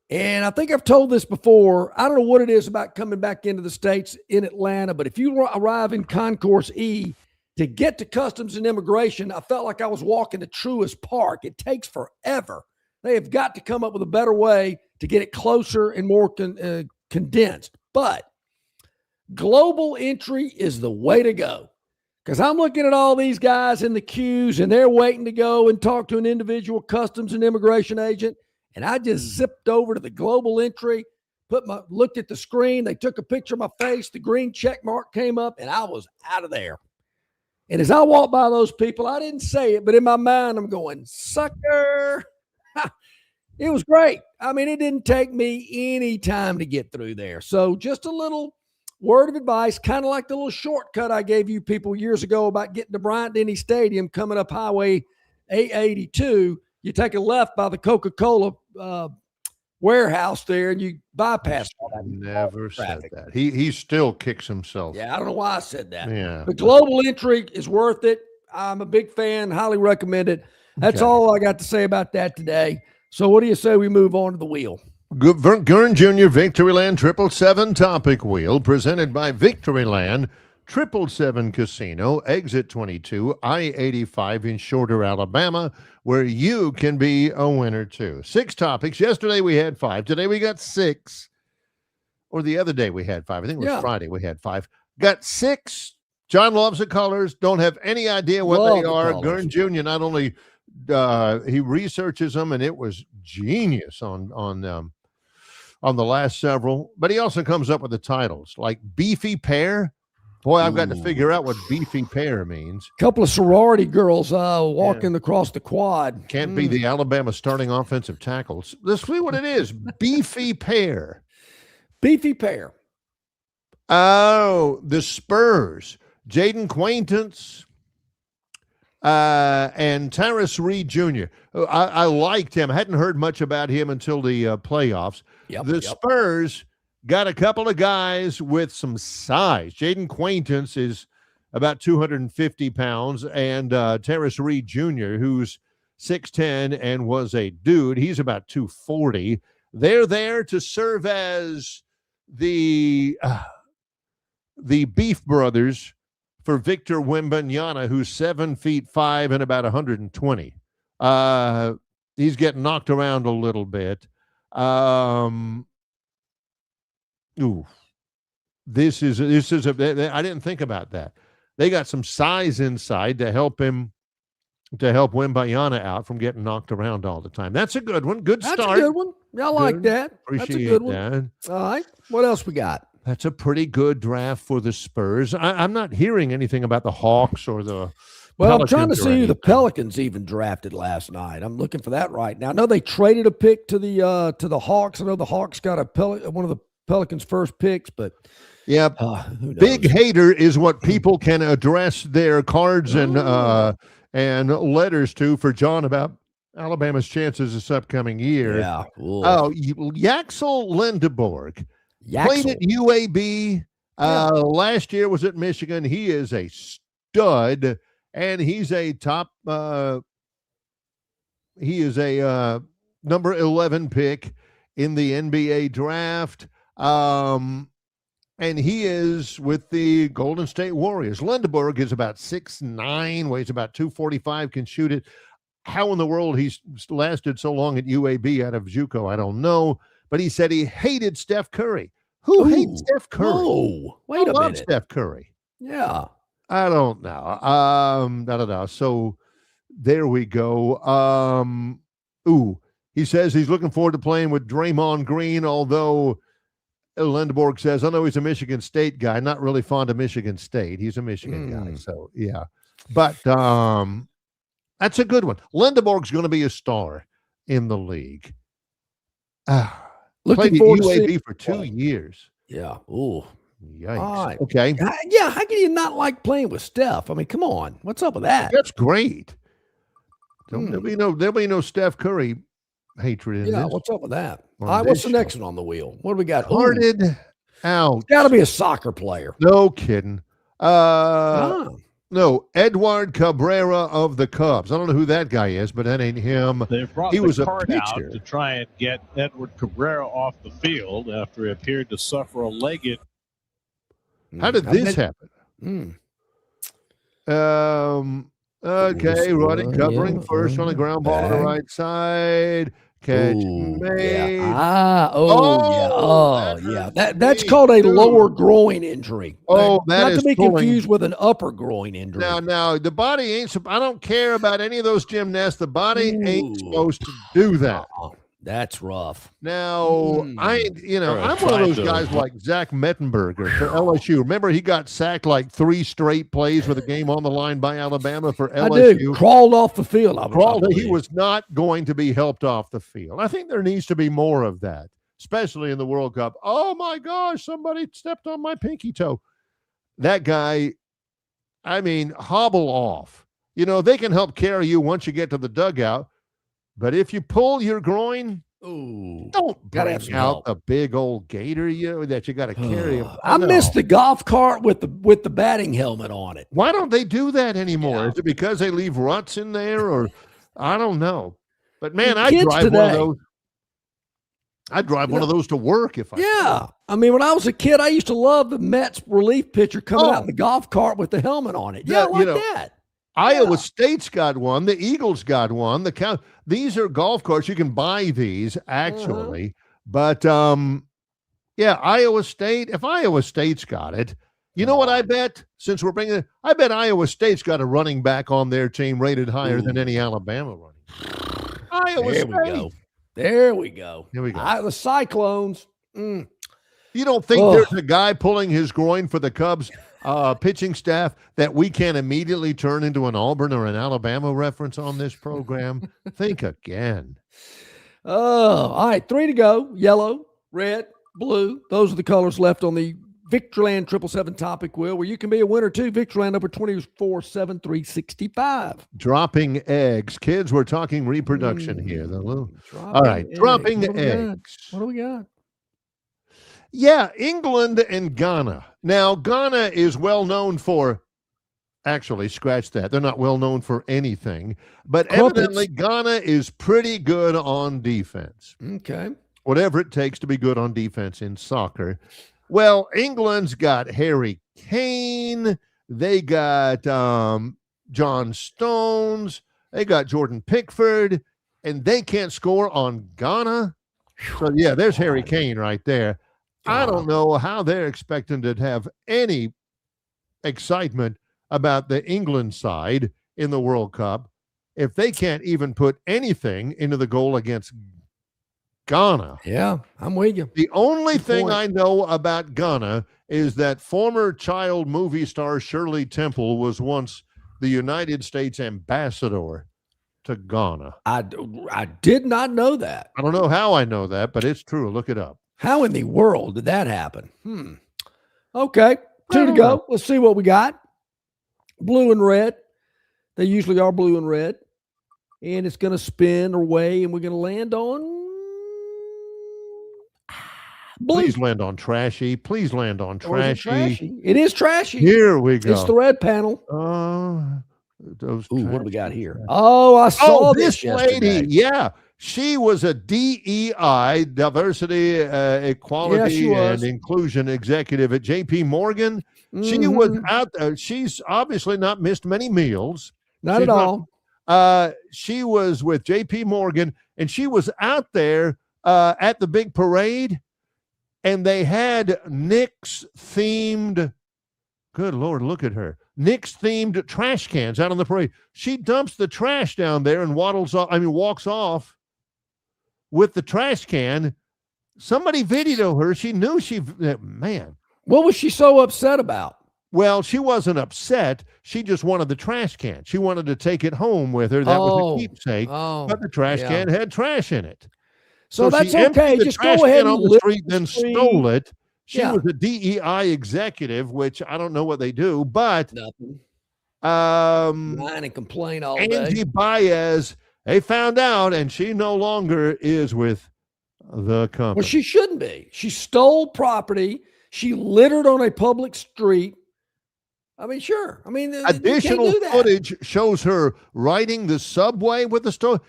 And I think I've told this before. I don't know what it is about coming back into the States in Atlanta, but if you arrive in Concourse E, to get to customs and immigration, I felt like I was walking to Truist Park. It takes forever. They have got to come up with a better way to get it closer and more condensed. But global entry is the way to go. Because I'm looking at all these guys in the queues, and they're waiting to go and talk to an individual customs and immigration agent. And I just zipped over to the global entry, looked at the screen. They took a picture of my face. The green check mark came up, and I was out of there. And as I walked by those people, I didn't say it, but in my mind, I'm going, sucker. It was great. I mean, it didn't take me any time to get through there. So just a little word of advice, kind of like the little shortcut I gave you people years ago about getting to Bryant-Denny Stadium coming up Highway 882. You take a left by the Coca-Cola warehouse there, and you bypass all that. Never said that. He still kicks himself. Yeah, I don't know why I said that. Yeah. The global entry is worth it. I'm a big fan. Highly recommend it. That's all I got to say about that today. So what do you say we move on to the wheel? Gurn Jr. Victoryland 777 Topic Wheel, presented by Victoryland 777 Casino, Exit 22, I-85 in Shorter, Alabama, where you can be a winner too. 6 topics. Yesterday we had 5. Today we got 6. Or the other day we had 5. I think it was Friday we had 5. Got 6. John loves the colors. Don't have any idea what they are. Gurn Jr. not only he researches them, and it was genius on the last several, but he also comes up with the titles like Beefy Pear. Boy, I've got to figure out what Beefy Pear means. A couple of sorority girls walking across the quad. Can't be the Alabama starting offensive tackles. Let's see what it is. Beefy Pear. Beefy Pear. Oh, the Spurs. Jaden Quaintance and Terrace Reed Jr. I liked him. I hadn't heard much about him until the playoffs. The Spurs got a couple of guys with some size. Jaden Quaintance is about 250 pounds, and Terrace Reed Jr., who's 6'10" and was a dude, he's about 240. They're there to serve as the Beef Brothers for Victor Wembanyama, who's 7'5" and about 120. He's getting knocked around a little bit. This is I didn't think about that. They got some size inside to help Wembanyama out from getting knocked around all the time. That's a good one. Good start. That's a good one. I like that. Appreciate That's a good one. that. All right. What else we got? That's a pretty good draft for the Spurs. I'm not hearing anything about the Hawks or the Well, I'm trying to Pelicans or see who the anything. Pelicans even drafted last night. I'm looking for that right now. I know they traded a pick to the Hawks. I know the Hawks got one of the Pelicans' first picks, but Yep. Big hater is what people can address their cards and letters to for John about Alabama's chances this upcoming year. Yeah. Oh, Yaxel Lindeborg played at UAB. Last year was at Michigan. He is a stud, and he's a top. He is a number 11 pick in the NBA draft. And he is with the Golden State Warriors. Lindeborg is about 6'9", weighs about 245, can shoot it. How in the world he's lasted so long at UAB out of JUCO, I don't know. But he said he hated Steph Curry. Who hates Steph Curry? Oh, wait a minute. Steph Curry. Yeah. I don't know. I don't know. So there we go. He says he's looking forward to playing with Draymond Green, although Lindeborg says, I know he's a Michigan State guy, not really fond of Michigan State. He's a Michigan guy. So, yeah. But that's a good one. Lindeborg's going to be a star in the league. Looking Played forward at to UAB seeing for 2 years. Yeah. Ooh. Yikes. All right. Okay. Yeah. How can you not like playing with Steph? I mean, come on. What's up with that? That's great. There'll be no Steph Curry hatred in Yeah. this. What's up with that? On All right. What's this the next one on the wheel? What do we got? Started out. Got to be a soccer player. No kidding. No, Edward Cabrera of the Cubs. I don't know who that guy is, but that ain't him. They brought He was the a card out pitcher. to try and get Edward Cabrera off the field after he appeared to suffer a leg. How did this happen? Okay, running, covering first on a ground ball on the right side. catch Ooh, made. yeah. That's me called a too. lower groin injury. Oh, that not is to be pulling. confused with an upper groin injury. Now, the body ain't. I don't care about any of those gymnasts. The body ain't Ooh. supposed to do that. That's rough. Now, I'm Or one of those tried to- guys like Zach Mettenberger for LSU. Remember, he got sacked like 3 straight plays with a game on the line by Alabama for I LSU. do. Crawled off the field. I He believe. was not going to be helped off the field. I think there needs to be more of that, especially in the World Cup. Oh my gosh, somebody stepped on my pinky toe. That guy, hobble off. They can help carry you once you get to the dugout. But if you pull your groin, don't Gotta have bring some out help. a big old gator that you got to carry. I missed the golf cart with the batting helmet on it. Why don't they do that anymore? Is it because they leave ruts in there, or I don't know? But man, I Kids drive one today. of those. I'd drive one of those to work if I Yeah. When I was a kid, I used to love the Mets relief pitcher coming out in the golf cart with the helmet on it. Yeah, I like that. Iowa State's got one. The Eagles got one. These are golf carts. You can buy these actually, but Iowa State. If Iowa State's got it, you know what I bet? Since we're bringing it, I bet Iowa State's got a running back on their team rated higher than any Alabama running back. Iowa State. There we go. Here we go. The Cyclones. You don't think there's a guy pulling his groin for the Cubs pitching staff that we can immediately turn into an Auburn or an Alabama reference on this program? Think again. Oh, all right. 3 to go. Yellow, red, blue. Those are the colors left on the Victoryland 777 topic wheel, where you can be a winner too. Victoryland number 24-7-365. Dropping eggs. Kids, we're talking reproduction here. All right. eggs. Dropping eggs. What do we got? Yeah, England and Ghana. Now, Ghana is well known for, actually, scratch that. They're not well known for anything. But evidently, Ghana is pretty good on defense. Okay. Whatever it takes to be good on defense in soccer. Well, England's got Harry Kane. They got John Stones. They got Jordan Pickford. And they can't score on Ghana. So, yeah, there's Harry Kane right there. I don't know how they're expecting to have any excitement about the England side in the World Cup if they can't even put anything into the goal against Ghana. Yeah, I'm with you. The only thing I know about Ghana is that former child movie star Shirley Temple was once the United States ambassador to Ghana. I did not know that. I don't know how I know that, but it's true. Look it up. How in the world did that happen? Okay, 2 to go. Let's see what we got. Blue and red. They usually are blue and red. And it's going to spin away, and we're going to land on blue. Please land on trashy. Please land on trashy. It is trashy. Here we go. It's the red panel. What do we got here? Oh, I saw this yesterday. lady. Yeah. She was a DEI, diversity, equality, and inclusion executive at JP Morgan. She was out there. She's obviously not missed many meals. Not at all. She was with JP Morgan, and she was out there at the big parade, and they had Knicks themed. Good Lord, look at her. Knicks themed trash cans out on the parade. She dumps the trash down there and walks off with the trash can. Somebody videoed her. She knew man. What was she so upset about? Well, she wasn't upset. She just wanted the trash can. She wanted to take it home with her. That was a keepsake. But the trash can had trash in it. So that's she emptied okay. the Just trash go ahead can and on the street, then stole it. She Yeah. was a DEI executive, which I don't know what they do, but nothing. Whine and complain all Angie day. Baez, they found out, and she no longer is with the company. Well, she shouldn't be. She stole property. She littered on a public street. I mean, sure. I mean, Additional you can't do that. footage shows her riding the subway with the store.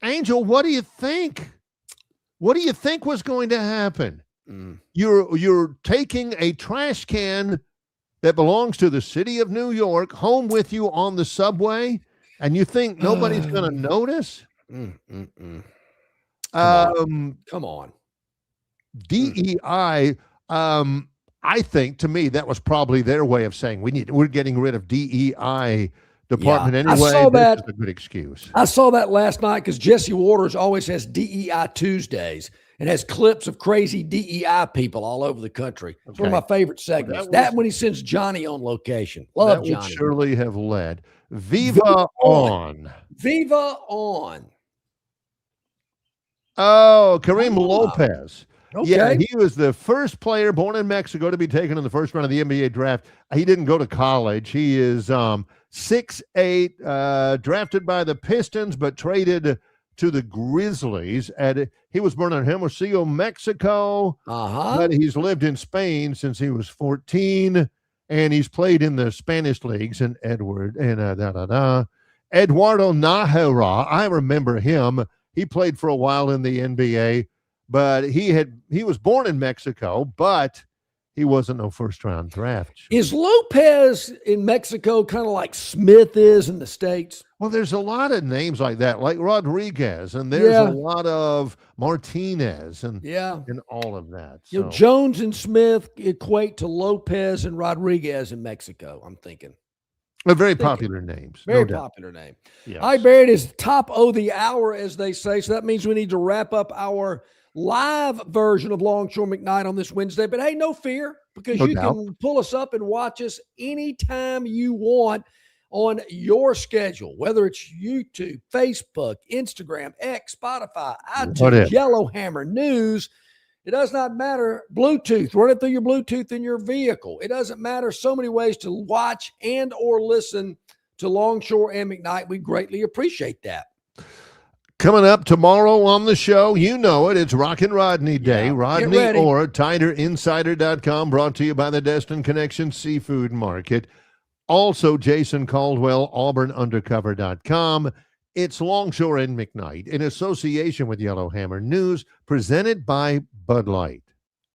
Angel, what do you think? What do you think was going to happen? You're taking a trash can that belongs to the city of New York home with you on the subway, and you think nobody's going to notice? Come on. DEI, I think, to me, that was probably their way of saying we're getting rid of DEI department anyway. I saw that. This is a good excuse. I saw that last night because Jesse Waters always has DEI Tuesdays and has clips of crazy DEI people all over the country. It's one of my favorite segments. That when he sends Johnny on location. Love Johnny. That would surely have led. Viva on. Viva on. Oh, Kareem Lopez. Okay. Yeah, he was the first player born in Mexico to be taken in the first round of the NBA draft. He didn't go to college. He is 6'8", drafted by the Pistons, but traded to the Grizzlies. He was born in Hermosillo, Mexico, but he's lived in Spain since he was 14, and he's played in the Spanish leagues. And Eduardo Nájera, I remember him. He played for a while in the NBA. But he was born in Mexico, but he wasn't no first-round draft. Is Lopez in Mexico kind of like Smith is in the States? Well, there's a lot of names like that, like Rodriguez, and there's a lot of Martinez and all of that. So. You know, Jones and Smith equate to Lopez and Rodriguez in Mexico, I'm thinking. They're very popular names. Very popular name. Yes. All right, Barry, it is top of the hour, as they say, so that means we need to wrap up our live version of Longshore McKnight on this Wednesday. But hey, no fear, because you can pull us up and watch us anytime you want on your schedule, whether it's YouTube, Facebook, Instagram, X, Spotify, iTunes, Yellowhammer, News. It does not matter. Bluetooth, run it through your Bluetooth in your vehicle. It doesn't matter. So many ways to watch and or listen to Longshore and McKnight. We greatly appreciate that. Coming up tomorrow on the show, you know it, it's Rockin' Rodney Day. Rodney or TiderInsider.com, brought to you by the Destin Connection Seafood Market. Also, Jason Caldwell, AuburnUndercover.com. It's Longshore and McKnight in association with Yellowhammer News, presented by Bud Light.